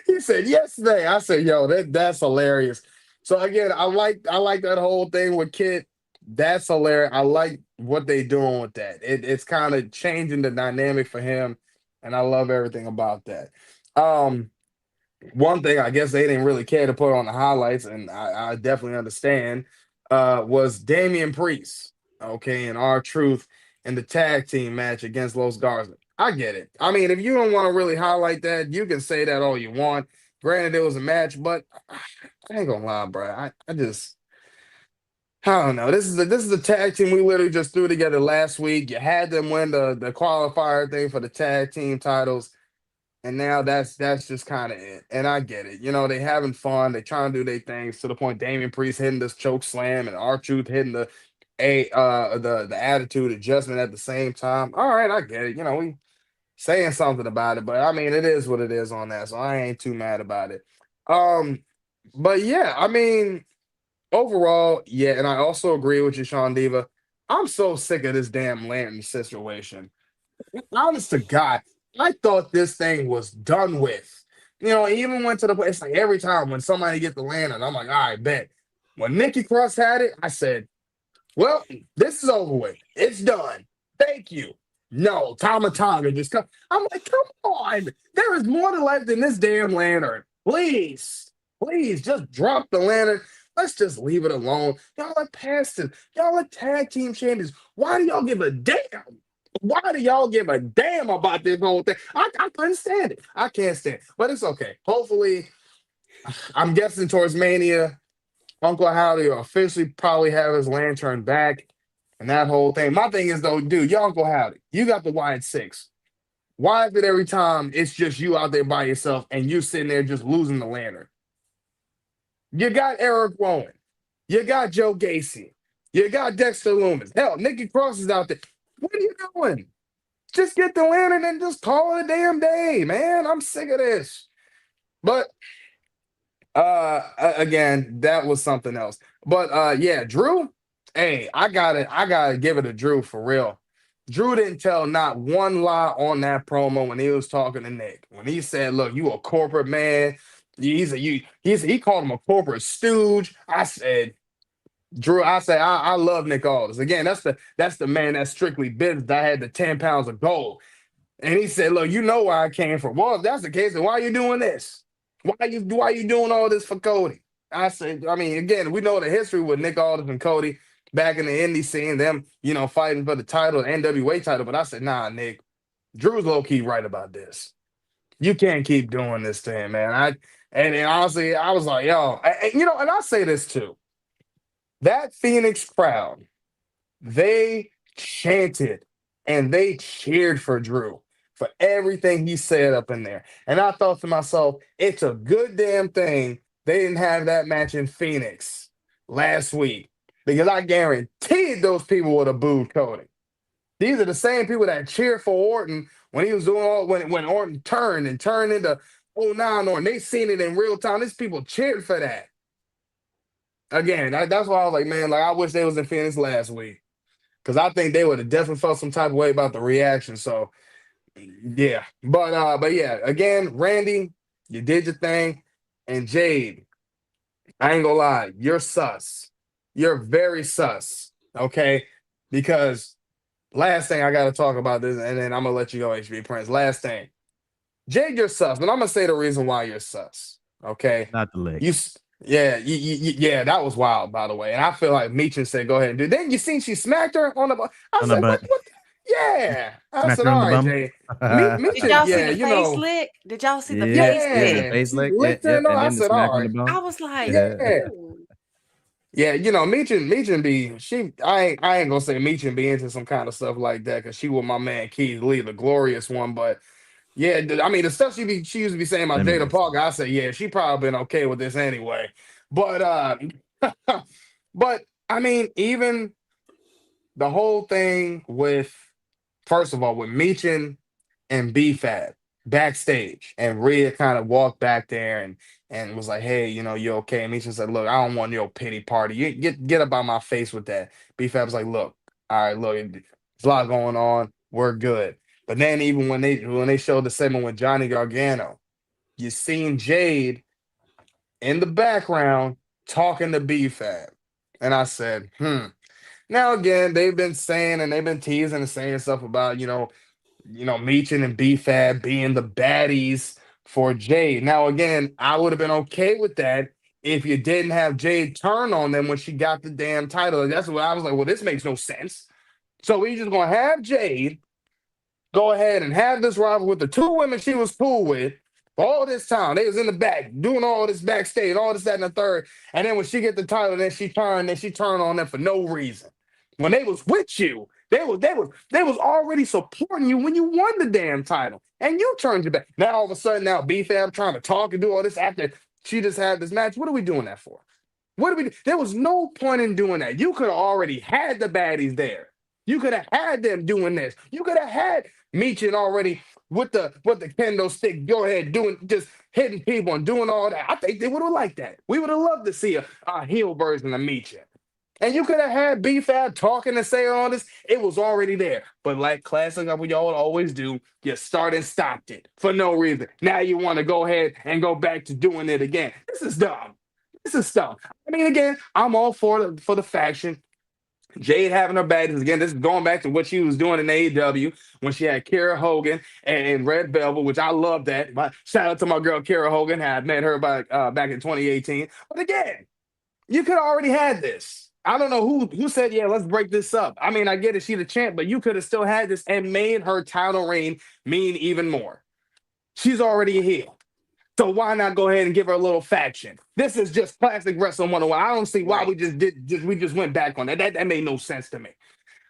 He said, yes, they. I said, yo, that's hilarious. So again, I like that whole thing with Kit. That's hilarious. I like what they doing with that. It's kind of changing the dynamic for him, and I love everything about that. One thing I guess they didn't really care to put on the highlights, and I definitely understand, was Damian Priest, okay, and R-Truth in the tag team match against Los Garza. I get it. I mean, if you don't want to really highlight that, you can say that all you want. Granted, it was a match, but I ain't gonna lie, bro. I don't know. This is a tag team we literally just threw together last week. You had them win the qualifier thing for the tag team titles. And now that's just kind of it. And I get it. They having fun. They trying to do their things to the point Damian Priest hitting this choke slam and R-Truth hitting the attitude adjustment at the same time. All right, I get it. We saying something about it, but I mean, it is what it is on that. So I ain't too mad about it. But yeah, I mean, overall, yeah, and I also agree with you, Sean Diva. I'm so sick of this damn lantern situation. Honest to God. I thought this thing was done with. Even went to the place, like every time when somebody get the lantern, I'm like, all right, bet. When Nikki Cross had it, I said, well, this is over with. It's done. Thank you. No, Tama Tonga just come. I'm like, come on. There is more to life than this damn lantern. Please, just drop the lantern. Let's just leave it alone. Y'all are past it. Y'all are tag team champions. Why do y'all give a damn? Why do y'all give a damn about this whole thing? I couldn't stand it. I can't stand it. But it's okay. Hopefully, I'm guessing towards Mania, Uncle Howdy will officially probably have his lantern back and that whole thing. My thing is, though, dude, your Uncle Howdy, you got the Wyatt Six. Why is it every time it's just you out there by yourself and you sitting there just losing the lantern? You got Eric Rowan. You got Joe Gacy. You got Dexter Loomis. Hell, Nikki Cross is out there. What are you doing? Just get the lantern and just call it a damn day, man. I'm sick of this. But again, that was something else. But yeah, Drew, Hey, I gotta give it to Drew for real. Drew didn't tell not one lie on that promo when he was talking to Nick. When he said, "Look, you a corporate man." He called him a corporate stooge. I said, Drew, I love Nick Aldis. Again, that's the man that's strictly business. I had the 10 pounds of gold. And he said, "Look, you know where I came from. Well, if that's the case, then why are you doing this? Why you doing all this for Cody?" I said, I mean, again, we know the history with Nick Aldis and Cody back in the indie scene, them, fighting for the title, the NWA title. But I said, nah, Nick, Drew's low key right about this. You can't keep doing this to him, man. And honestly, I was like, yo, and I say this too. That Phoenix crowd, they chanted and they cheered for Drew for everything he said up in there. And I thought to myself, it's a good damn thing they didn't have that match in Phoenix last week because I guaranteed those people would have booed Cody. These are the same people that cheered for Orton when he was doing when Orton turned into '09 Orton. They seen it in real time. These people cheered for that. Again, that's why I was like, man, like I wish they was in Phoenix last week. Because I think they would have definitely felt some type of way about the reaction. So yeah. But yeah, again, Randy, you did your thing. And Jade, I ain't gonna lie, you're sus. You're very sus. Okay? Because last thing I gotta talk about this, and then I'm gonna let you go, HB Prince. Last thing. Jade, you're sus, but I'm gonna say the reason why you're sus. Okay. Not the leg. Yeah, that was wild, by the way. And I feel like Meechin said, "Go ahead and do." Then you seen she smacked her on the. I On said, the butt. what? Yeah, I Smacked said, her on "All the right, bum. Jay." Did y'all see Yeah, the face lick? Did y'all see the Yeah, face yeah, lick? the face she lick. licked her. Yep. No, And I then the said, "All smack on the right." I bum. was like, Yeah, ooh. yeah. Meechin be she. I ain't gonna say Meechin be into some kind of stuff like that because she was my man Keith Lee, the glorious one. But yeah, I mean the stuff she used to be saying about Jada Limitless. Parker. I said, yeah, she probably been okay with this anyway. But but I mean even the whole thing with first of all with Meechin and BFAB backstage, and Rhea kind of walked back there and was like, "Hey, you okay?" And Meechin said, "Look, I don't want your pity party. You get up out my face with that." BFAB was like, "Look, all right, look, there's a lot going on. We're good." But then even when they showed the segment with Johnny Gargano, you seen Jade in the background talking to BFAB, and I said, "Hmm." Now again, they've been saying and they've been teasing and saying stuff about Meechin and BFAB being the baddies for Jade. Now again, I would have been okay with that if you didn't have Jade turn on them when she got the damn title. That's what I was like. Well, this makes no sense. So we just gonna have Jade go ahead and have this rival with the two women she was cool with all this time. They was in the back doing all this backstage, all this, that, and the third. And then when she get the title, then she turned on them for no reason. When they was with you, they was already supporting you when you won the damn title. And you turned your back. Now all of a sudden, now BFAB trying to talk and do all this after she just had this match. What are we doing that for? What do we do? There was no point in doing that. You could have already had the baddies there. You could have had them doing this. You could have had Meechin already with the kendo stick. Go ahead, doing just hitting people and doing all that. I think they would have liked that. We would have loved to see a heel version of Meechin. And you could have had BFAB talking and saying all this. It was already there. But like classic, like what y'all always do, you start and stopped it for no reason. Now you want to go ahead and go back to doing it again. This is dumb. This is dumb. I mean, again, I'm all for the faction. Jade having her badges again. This is going back to what she was doing in AEW when she had Kara Hogan and Red Velvet, which I love that. Shout out to my girl Kara Hogan. I met her back in 2018. But again, you could have already had this. I don't know who said, yeah, let's break this up. I mean, I get it, she the champ, but you could have still had this and made her title reign mean even more. She's already a heel. So why not go ahead and give her a little faction? This is just classic wrestling 101. I don't see why we just went back on that. That made no sense to me.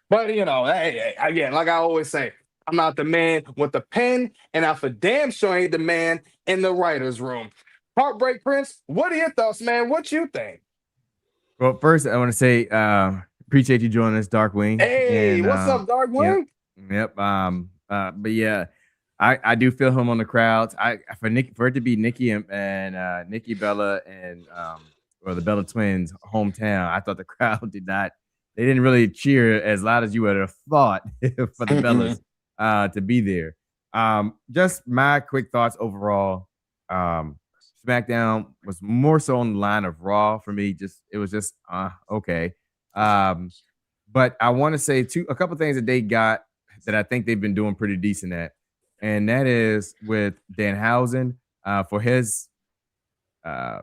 But hey, again, like I always say, I'm not the man with the pen, and I for damn sure ain't the man in the writer's room. Heartbreak Prince, what are your thoughts, man? What you think? Well, first I want to say appreciate you joining us, Darkwing. Hey, And, what's up, Darkwing? Yep. But yeah, I do feel him on the crowds. For it to be Nikki and Nikki Bella and or the Bella twins hometown, I thought the crowd did not they didn't really cheer as loud as you would have thought for the Mm-mm. Bellas to be there. Just my quick thoughts overall. SmackDown was more so on the line of Raw for me. It was just okay. Um, but I want to say a couple things that they got that I think they've been doing pretty decent at, and that is with Danhausen for uh,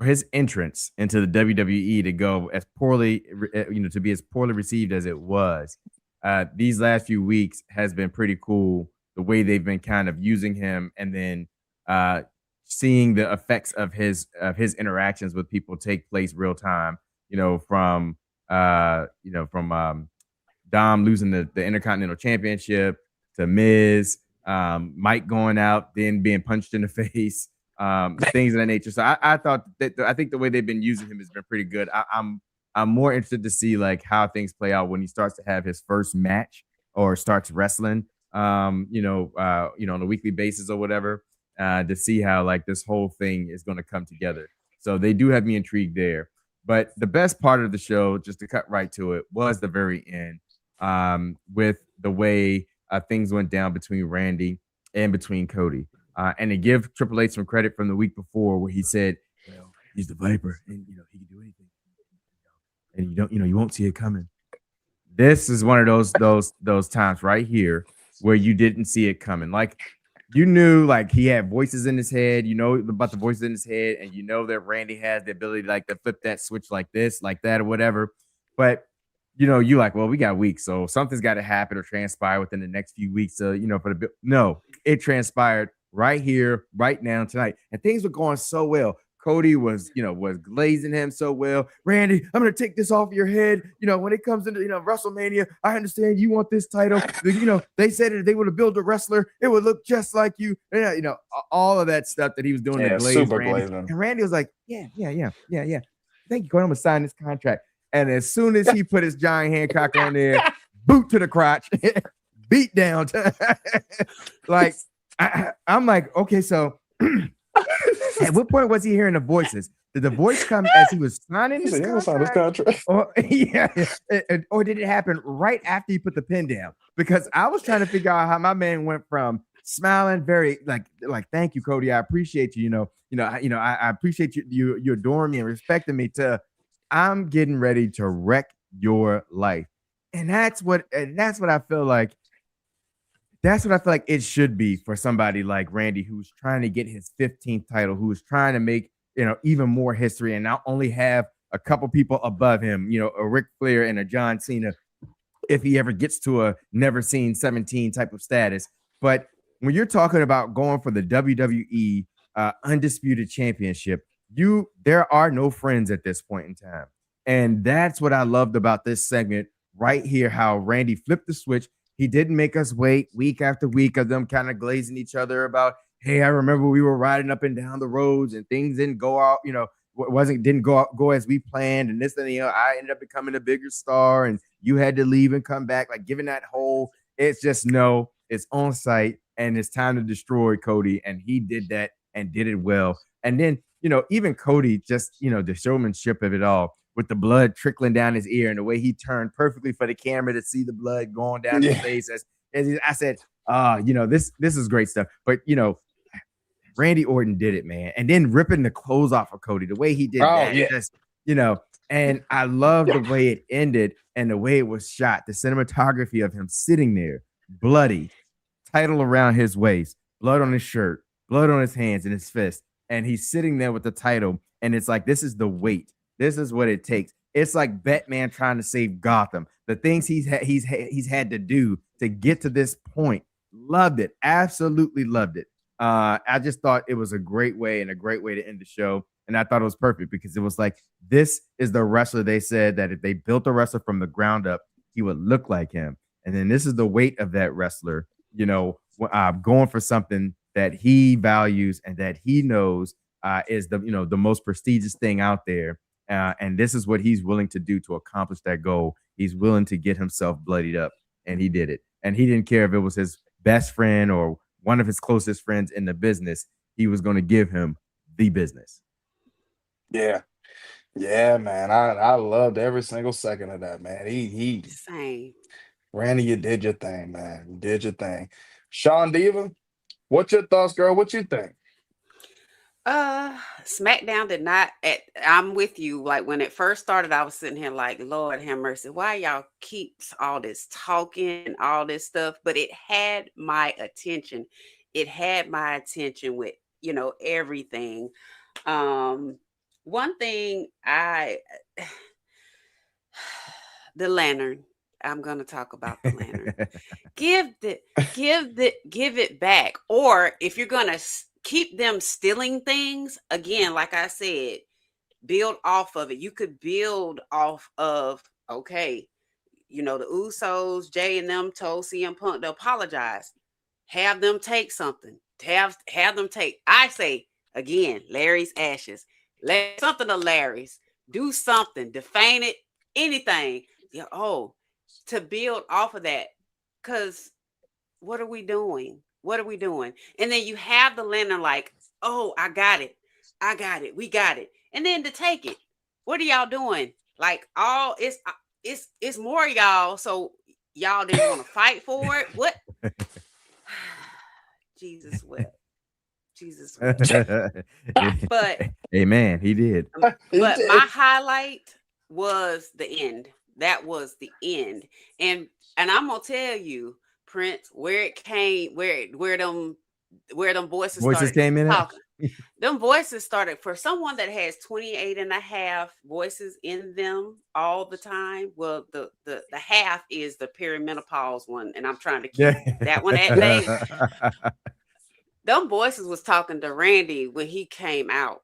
his entrance into the WWE to go as poorly, to be as poorly received as it was. These last few weeks has been pretty cool. The way they've been kind of using him, and then seeing the effects of his interactions with people take place real time. From Dom losing the Intercontinental Championship to Miz, Mike going out, then being punched in the face, things of that nature. So I thought that I think the way they've been using him has been pretty good. I'm more interested to see like how things play out when he starts to have his first match or starts wrestling, on a weekly basis or whatever, to see how like this whole thing is going to come together. So they do have me intrigued there. But the best part of the show, just to cut right to it, was the very end, with the way things went down between Randy and between Cody. And to give Triple H some credit from the week before, where he said, "Well, he's the Viper, and he can do anything, and you won't see it coming." This is one of those times right here where you didn't see it coming. Like you knew, like he had voices in his head. You know about the voices in his head, and you know that Randy has the ability like to flip that switch like this, like that, or whatever. But you like, well, we got weeks, so something's got to happen or transpire within the next few weeks. For no, it transpired right here, right now, tonight, and things were going so well. Cody was glazing him so well. Randy, I'm gonna take this off your head. When it comes into WrestleMania, I understand you want this title. They said if they would have built a wrestler, it would look just like you. All of that stuff that he was doing to glaze super Randy. glazing. And Randy was like, yeah. Thank you, Cody. I'm gonna sign this contract. And as soon as he put his giant Hancock on there, boot to the crotch, beat down. Like I'm like, okay, so. At what point was he hearing the voices? Did the voice come as he was signing his contract? Or did it happen right after he put the pen down? Because I was trying to figure out how my man went from smiling, very like thank you, Cody, I appreciate you. I appreciate you adoring me and respecting me. To I'm getting ready to wreck your life, and that's what I feel like. That's what I feel like it should be for somebody like Randy, who's trying to get his 15th title, who's trying to make, even more history and not only have a couple people above him, a Ric Flair and a John Cena, if he ever gets to a never seen 17 type of status. But when you're talking about going for the WWE Undisputed Championship, there are no friends at this point in time. And that's what I loved about this segment right here, how Randy flipped the switch. He didn't make us wait week after week of them kind of glazing each other about, hey, I remember we were riding up and down the roads and things didn't go out, didn't go as we planned, and this and I ended up becoming a bigger star and you had to leave and come back, like giving that whole, it's just no, it's on site and it's time to destroy Cody, and he did that and did it well. And then even Cody, just the showmanship of it all, with the blood trickling down his ear and the way he turned perfectly for the camera to see the blood going down his face. I said, this is great stuff. But, Randy Orton did it, man. And then ripping the clothes off of Cody, the way he did that, just, and I love the way it ended and the way it was shot, the cinematography of him sitting there, bloody, title around his waist, blood on his shirt, blood on his hands and his fist. And he's sitting there with the title. And it's like, this is the weight. This is what it takes. It's like Batman trying to save Gotham. The things he's had to do to get to this point. Loved it. Absolutely loved it. I just thought it was a great way and a great way to end the show. And I thought it was perfect because it was like, this is the wrestler. They said that if they built a wrestler from the ground up, he would look like him. And then this is the weight of that wrestler, going for something that he values and that he knows is the most prestigious thing out there. And this is what he's willing to do to accomplish that goal. He's willing to get himself bloodied up, and he did it. And he didn't care if it was his best friend or one of his closest friends in the business. He was going to give him the business. Yeah. Yeah, man. I loved every single second of that, man. He Same. Randy, you did your thing, man. You did your thing. Sean Diva, what's your thoughts, girl? What you think? Smackdown did not. I'm with you. Like when it first started, I was sitting here like, Lord have mercy, why y'all keeps all this talking and all this stuff? But it had my attention. It had my attention with everything. Um, One thing the lantern. I'm gonna talk about the lantern. Give the give it back. Or if you're gonna keep them stealing things, again, like I said, build off of it. You could build off of, okay, the Usos, Jay and them told CM Punk to apologize. Have them take something. Have them take. I say again, Larry's ashes. Let something to Larry's. Do something. Defame it. Anything. Yeah. Oh, to build off of that. Cause what are we doing? What are we doing? And then you have the lantern like, oh, I got it. I got it. We got it. And then to take it. What are y'all doing? Like all it's more y'all. So y'all didn't want to fight for it. What? Jesus wept. Jesus wept. But Amen. He did. but my highlight was the end. That was the end. And I'm gonna tell you, Prince, where it came, where them voices started came in. Talking. Them voices started for someone that has 28 and a half voices in them all the time. Well, the half is the perimenopause one, and I'm trying to keep that one at bay. Them voices was talking to Randy when he came out.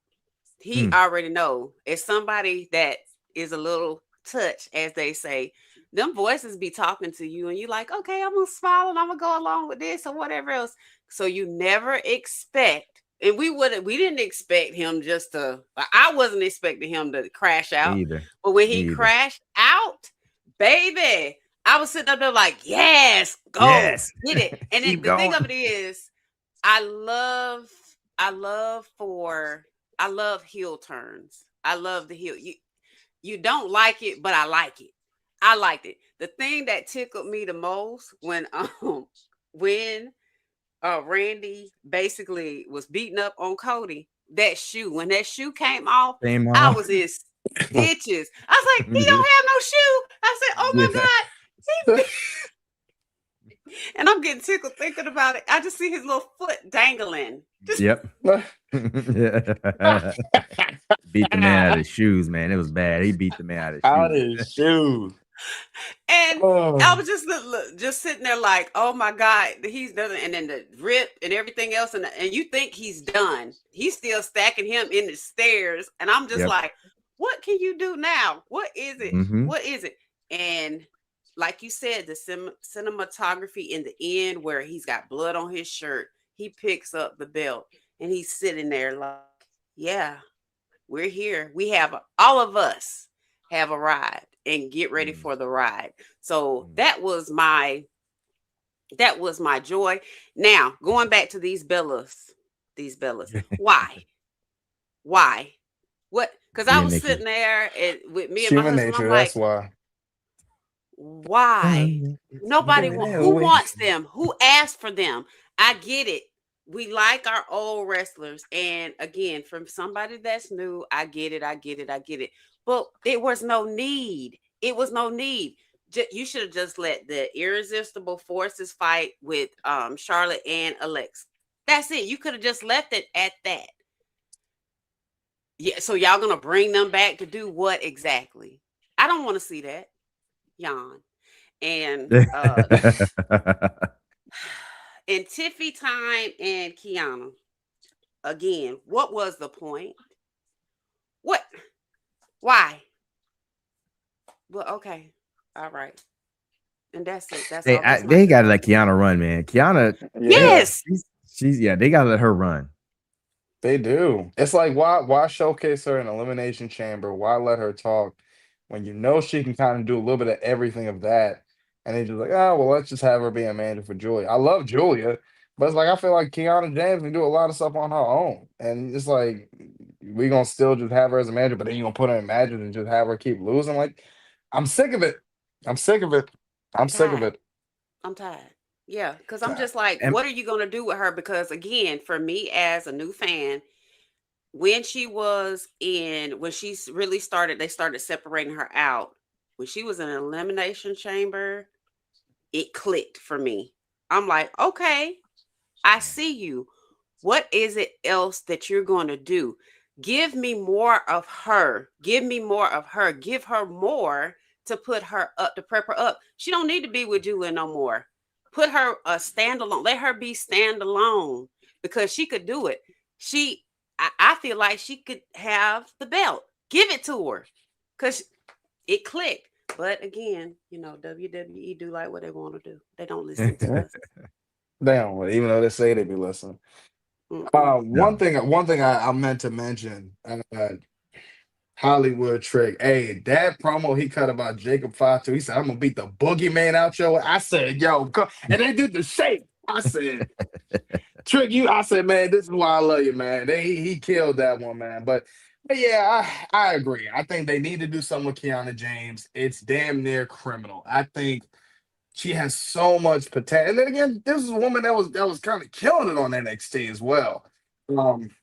He already know. As somebody that is a little touch, as they say, them voices be talking to you, and you like, okay, I'm gonna smile and I'm gonna go along with this or whatever else. So you never expect, and we didn't expect him just to. I wasn't expecting him to crash out either. But when he crashed out, baby, I was sitting up there like, yes, go, get it. And then the thing of it is, I love heel turns. I love the heel. You don't like it, but I like it. I liked it. The thing that tickled me the most when Randy basically was beating up on Cody, when that shoe came off, I was in stitches. I was like, he don't have no shoe. I said, oh my God. And I'm getting tickled thinking about it. I just see his little foot dangling. Yep. Beat the man out of his shoes, man. It was bad. He beat the man out of his shoes. And I was just sitting there like, oh my God, he's done it. And then the rip and everything else. And you think he's done. He's still stacking him in the stairs. And I'm just like, what can you do now? What is it? Mm-hmm. What is it? And like you said, the cinematography in the end where he's got blood on his shirt, he picks up the belt and he's sitting there like, yeah, we're here. We have, all of us have arrived and get ready for the ride. So that was my joy. Now, going back to these Bellas, why? What? Because I was sitting there with me and my husband. Nature, I'm that's like, why? Nobody who wants them? Who asked for them? I get it. We like our old wrestlers. And again, from somebody that's new, I get it. But it was no need. You should have just let the irresistible forces fight with Charlotte and Alexa. That's it. You could have just left it at that. Yeah, so y'all gonna bring them back to do what exactly? I don't want to see that. Yawn. And and Tiffy Time and Kiana. Again, what was the point? What? Why? Well, okay. All right. And that's it. That's all. They gotta let Kiana run, man. Kiana, yes. She's they gotta let her run. They do. It's like why showcase her in Elimination Chamber? Why let her talk when you know she can kind of do a little bit of everything of that? And they're just like, oh well, let's just have her be a manager for Julia. I love Julia, but it's like I feel like Kiana James can do a lot of stuff on her own. And it's like we gonna still just have her as a manager, but then you gonna put her in matches and just have her keep losing. Like, I'm sick of it. I'm sick of it. I'm sick of Tired. it. I'm tired. Yeah, because I'm God. just like, And what are you gonna do with her? Because again, for me as a new fan, when she really started, they started separating her out. When she was in an elimination chamber, it clicked for me. I'm like, okay, I see you. What is it else that you're going to do? Give me more of her. Give me more of her. Give her more to put her up, to prep her up. She don't need to be with Julia no more. Put her a standalone. Let her be standalone because she could do it. I feel like she could have the belt. Give it to her because it clicked. But again, WWE do like what they want to do. They don't listen to us. Damn, even though they say they be listening. Mm-mm. One no, thing, I meant to mention, Hollywood Trick. Hey, that promo he cut about Jacob Fatu. He said, "I'm gonna beat the boogeyman out your." I said, "Yo, go," and they did the shake. I said, "Trick you." I said, "Man, this is why I love you, man." He killed that one, man. But yeah, I agree. I think they need to do something with Kiana James. It's damn near criminal. I think she has so much potential. And then again, this is a woman that was kind of killing it on NXT as well.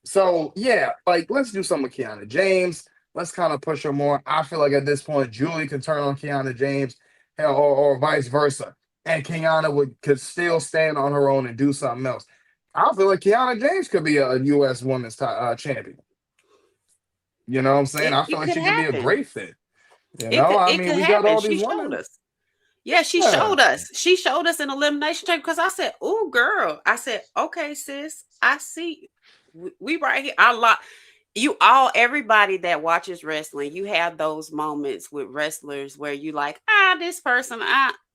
So yeah, like let's do something with Kiana James. Let's kind of push her more. I feel like at this point, Julie can turn on Kiana James, hell, or vice versa, and Kiana could still stand on her own and do something else. I feel like Kiana James could be a U.S. Women's champion. You know what I'm saying? I feel It like could she could be a happen. great fit. I It mean, could we got happen. all She these showed women. us. Yeah, she Yeah. showed us. She showed us in elimination chamber because I said, "Oh, girl." I said, "Okay, sis, I see. We right here." Everybody that watches wrestling, you have those moments with wrestlers where you like, this person,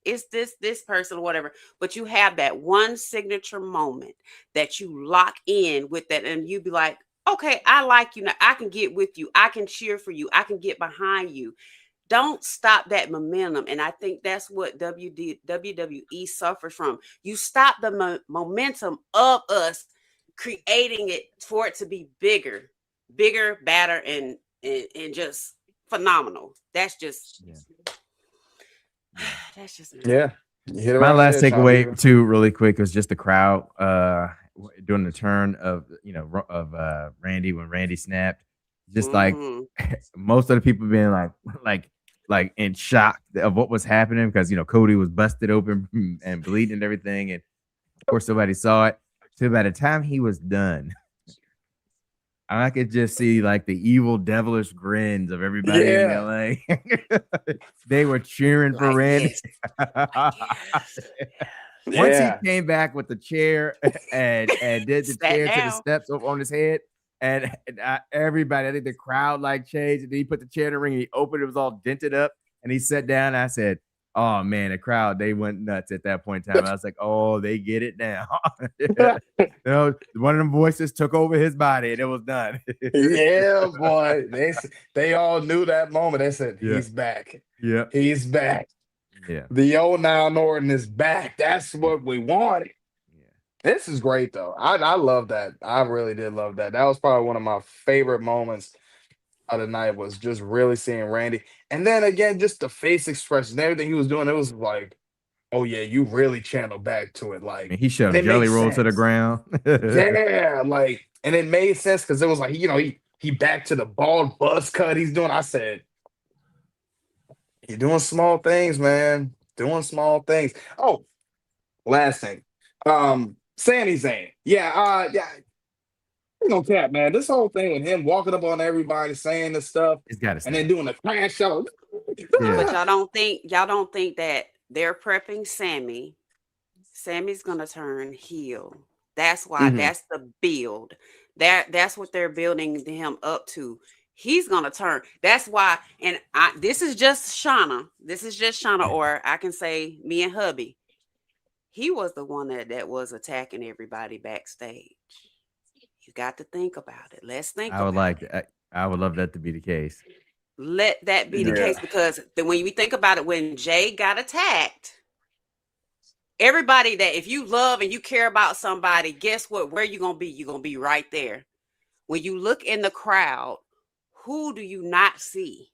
it's this person or whatever. But you have that one signature moment that you lock in with that, and you be like, "Okay, I like you now. I can get with you. I can cheer for you. I can get behind you." Don't stop that momentum. And I think that's what WWE suffers from. You stop the momentum of us creating it for it to be bigger, badder, and just phenomenal. yeah. That's just me. Yeah. You hit it My right on the last head, takeaway Shonda. too, really quick, was just the crowd doing the turn of Randy when Randy snapped. Just like Mhm. most of the people being like in shock of what was happening because Cody was busted open and bleeding and everything, and of course somebody saw it. So by the time he was done, I could just see like the evil devilish grins of everybody in Yeah. LA. They were cheering for Like, Randy. yes. Yes. Once he Yeah. came back with the chair and did the Sat chair to the down. steps up on his head, and everybody, I think the crowd like changed. And then he put the chair in the ring. And he opened it, was all dented up, and he sat down. And I said, "Oh man, the crowd, they went nuts at that point in time." I was like, "Oh, they get it now." One of them voices took over his body, and it was done. Yeah, boy. They all knew that moment. They said, Yeah, "He's back. yeah, He's back. yeah, The old now Norton is back." That's what we wanted. yeah. This is great though. I love that. I really did love that. That was probably one of my favorite moments of the night, was just really seeing Randy. And then again, just the face expression, everything he was doing, it was like, oh yeah, you really channeled back to it. I mean, Like, he and shoved it Jelly makes Roll to the sense. ground. Yeah, like, and it made sense because it was like, he back to the bald buzz cut he's doing. I said, you're doing small things, man. Doing small things. Oh, last thing. Sami Zayn. Yeah, you know, cap, man. This whole thing with him walking up on everybody saying this stuff It's got to and then stop. doing the crash show. But Yeah. y'all don't think that they're prepping Sammy. Sammy's gonna turn heel. That's why. Mhm. That's the build. That's what they're building him up to. He's gonna turn. That's why. And this is just Shauna. This is just Shauna, or I can say me and hubby. He was the one that was attacking everybody backstage. You got to think about it. Let's think I would about like it. I would love that to be the case. Let that be the Yeah. case because when we think about it, when Jay got attacked, everybody that if you love and you care about somebody, guess what? Where you gonna be? You're gonna be right there. When you look in the crowd, who do you not see?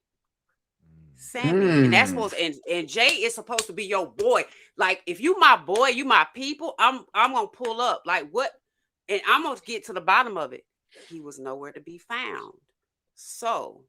Sammy. And that's supposed and Jay is supposed to be your boy. Like, if you my boy, you my people, I'm gonna pull up. Like, what? And I'm gonna get to the bottom of it. He was nowhere to be found. So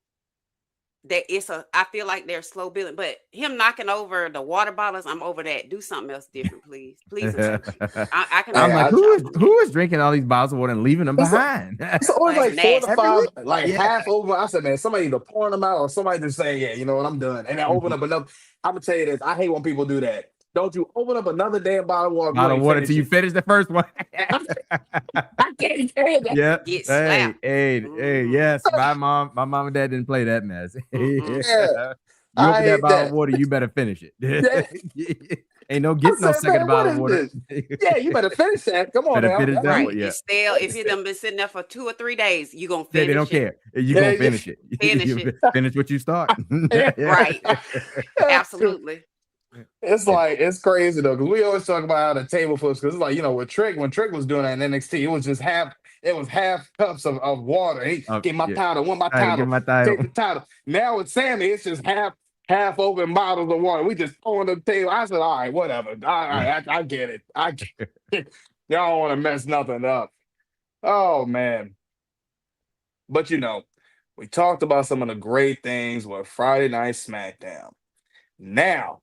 I feel like they're slow building, but him knocking over the water bottles, I'm over that. Do something else different, please. Please. I can. I'm like, who is drinking all these bottles of water and leaving them behind? It's always like 4 to 5, like Yeah. half over. I said, man, somebody either pouring them out or somebody just saying, yeah, you know what, I'm done. And then open up another. I'm gonna tell you this. I hate when people do that. Don't you open up another damn bottle of water? Bottle of water till you finish the first one. I can't stand that. Yeah. Get Hey, slapped. yes. My mom and dad didn't play that mess. Yeah. You I open hate that bottle that. of water, you better finish it. Yeah. Ain't no getting no said, second man, bottle of what water. is Yeah, you better finish that. Come on Better now. finish that Right. one, yeah. It's stale. If you done been sitting there for 2 or 3 days, you gonna They finish don't it. care. You Yeah, gonna yeah. finish it. Finish You it. finish what you start. Right. Absolutely. It's like, it's crazy though, because we always talk about how the table flips, because it's like, when Trick was doing that in NXT, it was half cups of water. He get my Yeah. title, want my All right, title, give my title. take the title. Now with Sammy, it's just half open bottles of water. We just throwing the table. I said, all right, whatever. All right, I get it. I get it. Y'all don't want to mess nothing up. Oh man. But we talked about some of the great things with Friday Night Smackdown. Now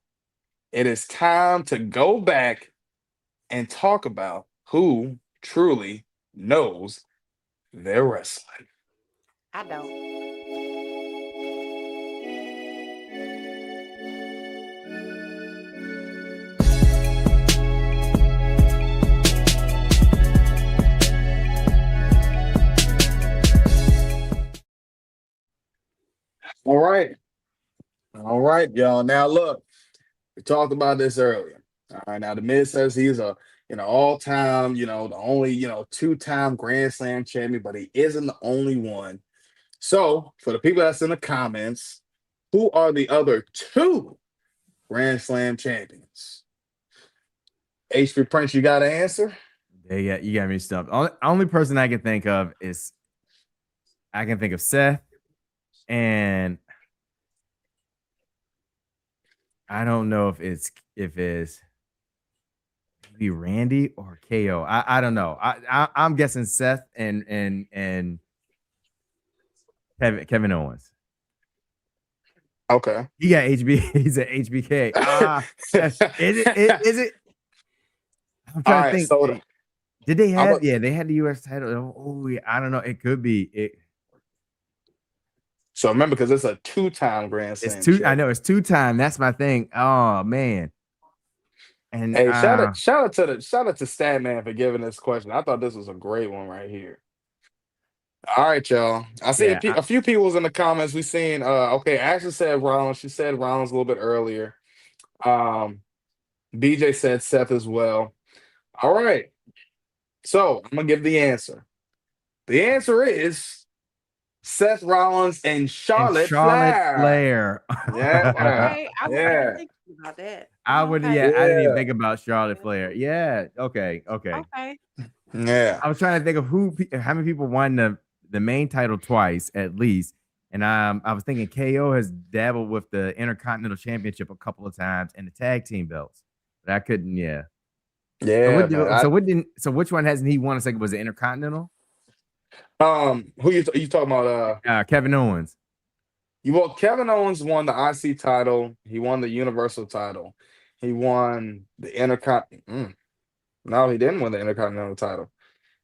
it is time to go back and talk about who truly knows their wrestling. I don't. All right. All right, y'all. Now look, we talked about this earlier. All right. Now the Miz says he's a all-time, the only, two-time Grand Slam champion, but he isn't the only one. So for the people that's in the comments, who are the other 2 Grand Slam champions? HP Prince, you got an answer? Yeah, you got me stumped. Only person I can think of is Seth, and I don't know if it's maybe Randy or KO. I don't know. I'm guessing Seth and Kevin Owens. Okay. He got HB. He's an HBK. Is it? I'm trying to think. So did they have? They had the US title. Oh, yeah, I don't know. It could be it. So remember, because it's a 2-time Grand Slam. It's 2. champion. I know it's 2-time. That's my thing. Oh man. And Hey, shout out to Statman for giving this question. I thought this was a great one right here. All right, y'all. I see a few people was in the comments. We seen okay, Ashley said Rollins. She said Rollins a little bit earlier. BJ said Seth as well. All right. So I'm gonna give the answer. The answer is Seth Rollins and Charlotte Flair. Yeah. Okay. I Yeah. wasn't thinking about that. I would. Okay. Yeah, I didn't even Yeah. think about Charlotte Flair. Yeah. Okay. Okay. Yeah. I was trying to think of how many people won the main title twice at least, and I was thinking KO has dabbled with the Intercontinental Championship a couple of times and the tag team belts, but I couldn't. Yeah. Yeah. So which one hasn't he won? A second was it Intercontinental? Who you talking about? Kevin Owens. Kevin Owens won the IC title. He won the Universal title. He won the Intercontinental. No, he didn't win the Intercontinental title.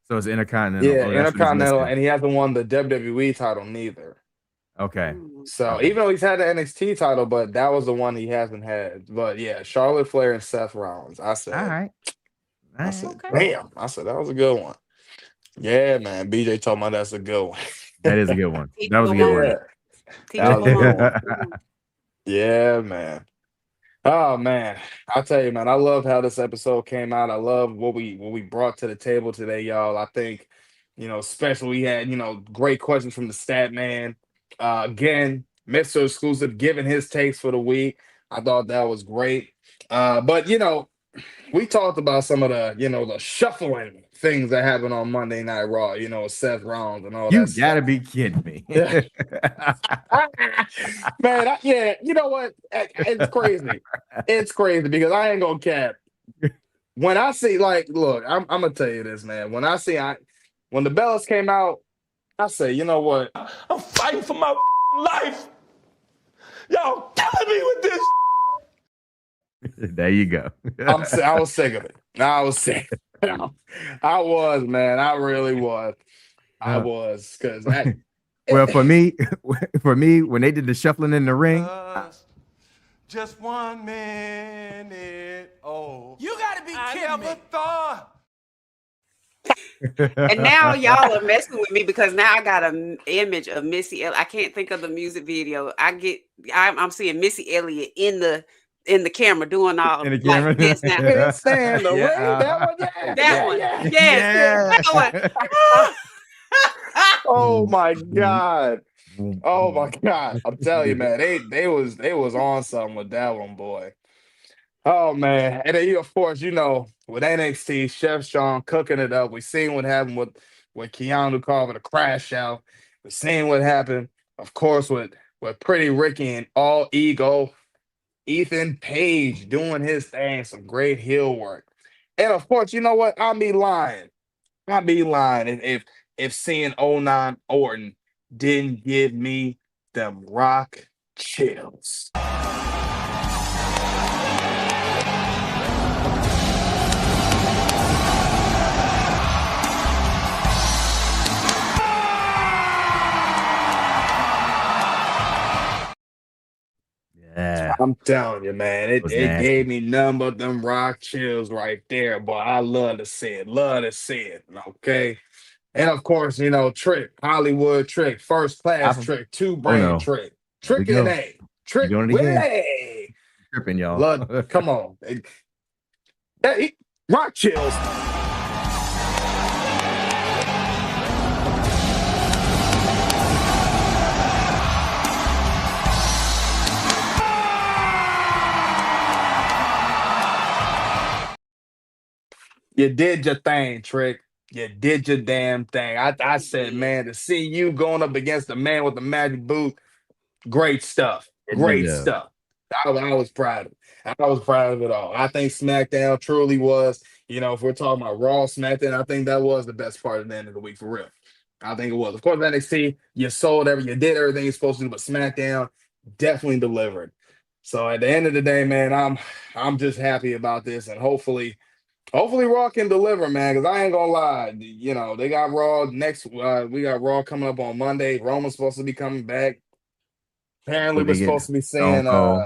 So it's Intercontinental. Yeah, Oh, that's what he's Intercontinental, missing. and he hasn't won the WWE title neither. Okay. So Okay. even though he's had the NXT title, but that was the one he hasn't had. But yeah, Charlotte Flair and Seth Rollins. I said, All right. I said, Okay. damn. I said that was a good one. Yeah, man. BJ told me that's a good one. That is a good one. That was a good one. That was a good one. one. Yeah, man. Oh man, I tell you, man, I love how this episode came out. I love what we brought to the table today, y'all. I think, especially we had, great questions from the stat man. Again, Mr. Xclusive giving his takes for the week. I thought that was great. But we talked about some of the, the shuffling things that happen on Monday Night Raw, Seth Rollins and all You that gotta stuff. be kidding me. Man, yeah, you know what? It's crazy. It's crazy because I ain't gonna cap. When I see, look, I'm gonna tell you this, man. When when the Bellas came out, I say, you know what? I'm fighting for my life. Y'all killing me with this. There you go. I was sick of it. I was sick. I was, man. I really was. I was, because well, for me, when they did the shuffling in the ring, just 1 minute. Oh, you gotta be kidding I never me. thought. And now y'all are messing with me because now I got an image of Missy Elliott. I can't think of the music video. I'm seeing Missy Elliott in the camera doing all In the camera? like this now. can't stand the Yeah. ring. That one, yeah. That one. Yeah. Yes. Yeah. That one. Oh my God. Oh my God. I'm telling you, man, they was on something with that one, boy. Oh man. And then of course, with NXT, Chef Sean cooking it up. We seen what happened with Keanu carving a crash out. We seen what happened, of course, with Pretty Ricky and All Ego. Ethan Page doing his thing, some great heel work. And of course, you know what? I'll be lying. I'd be lying if seeing '09 Orton didn't give me them rock chills. Yeah. I'm telling you, man, it was it nasty. gave me none but them rock chills right there. Boy, I love to see it. Love to see it. Okay. And of course, Trick, Hollywood Trick, First Class Papa. Trick, Two Oh, Brain no. Trick, Here we Trick and go. A, Trick doing it again. way. Tripping, y'all. Blood, come on. Hey, rock chills. You did your thing, Trick. You did your damn thing. I said, man, to see you going up against the man with the magic boot, great stuff. Getting the Great dub. stuff. I was proud of it. I was proud of it all. I think SmackDown truly was, if we're talking about Raw, SmackDown, I think that was the best part of the end of the week for real. I think it was. Of course, NXT, you did everything you're supposed to do, but SmackDown definitely delivered. So at the end of the day, man, I'm just happy about this, and hopefully Raw can deliver, man. Because I ain't gonna lie, they got Raw next. We got Raw coming up on Monday. Roman's supposed to be coming back. Apparently, They we're get supposed to be Stone seeing. Cold.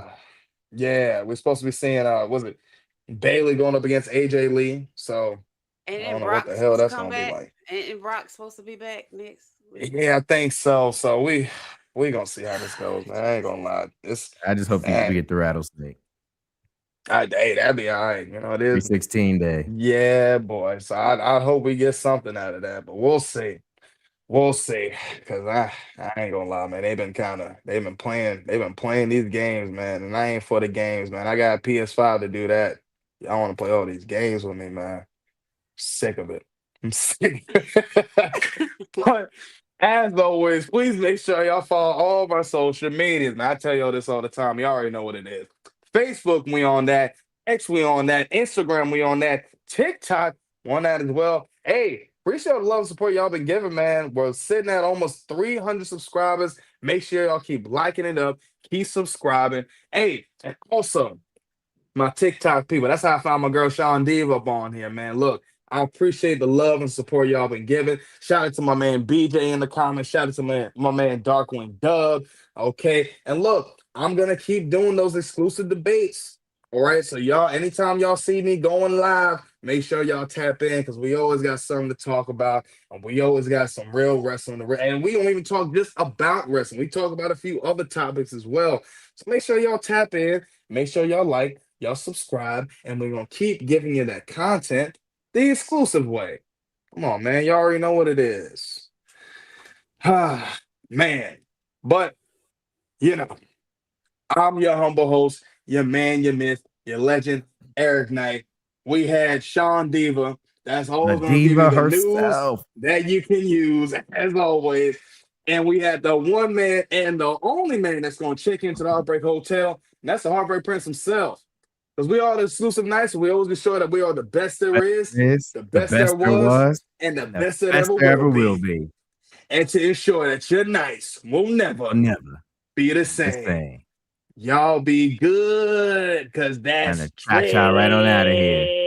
Yeah, we're supposed to be seeing. Was it Bailey going up against AJ Lee? So And I then don't know what Brock's the hell supposed to that's come gonna be back. like. And Brock's supposed to be back next week. Yeah, I think so. So we gonna see how this goes, man. I ain't gonna lie. I just hope we Man, get the rattlesnake. hey, that'd be all right. It is. 316 day. Yeah, boy. So I hope we get something out of that, but we'll see. We'll see, because I ain't gonna lie, man. They've been playing these games, man, and I ain't for the games, man. I got a PS5 to do that. Y'all want to play all these games with me, man. Sick of it. I'm sick. But as always, please make sure y'all follow all of our social medias. Man, I tell y'all this all the time. You already know what it is. Facebook, we on that. X, we on that. Instagram, we on that. TikTok, on that as well. Hey, appreciate the love and support y'all been giving, man. We're sitting at almost 300 subscribers. Make sure y'all keep liking it up. Keep subscribing. Hey, and also, my TikTok people. That's how I found my girl Sean Diva up on here, man. Look, I appreciate the love and support y'all been giving. Shout out to my man BJ in the comments. Shout out to my man Darkwing Dub. Okay. And look, I'm gonna keep doing those exclusive debates. All right. So y'all, anytime y'all see me going live, make sure y'all tap in because we always got something to talk about. And we always got some real wrestling. And we don't even talk just about wrestling. We talk about a few other topics as well. So make sure y'all tap in. Make sure y'all like, y'all subscribe, and we're gonna keep giving you that content the exclusive way. Come on, man. Y'all already know what it is. Ah, man. But I'm your humble host, your man, your myth, your legend, Eric Knight. We had Sean Diva. That's The always going to give you diva the news herself. that you can use, as always. And we had the one man and the only man that's going to check into the Heartbreak Hotel, and that's the Heartbreak Prince himself. Because we are the exclusive nights, and we always be sure that we are the best there is, the best there was, and the best there ever will be. And to ensure that your nights will never be the same. Y'all be good, because that's cha-cha right on out of here.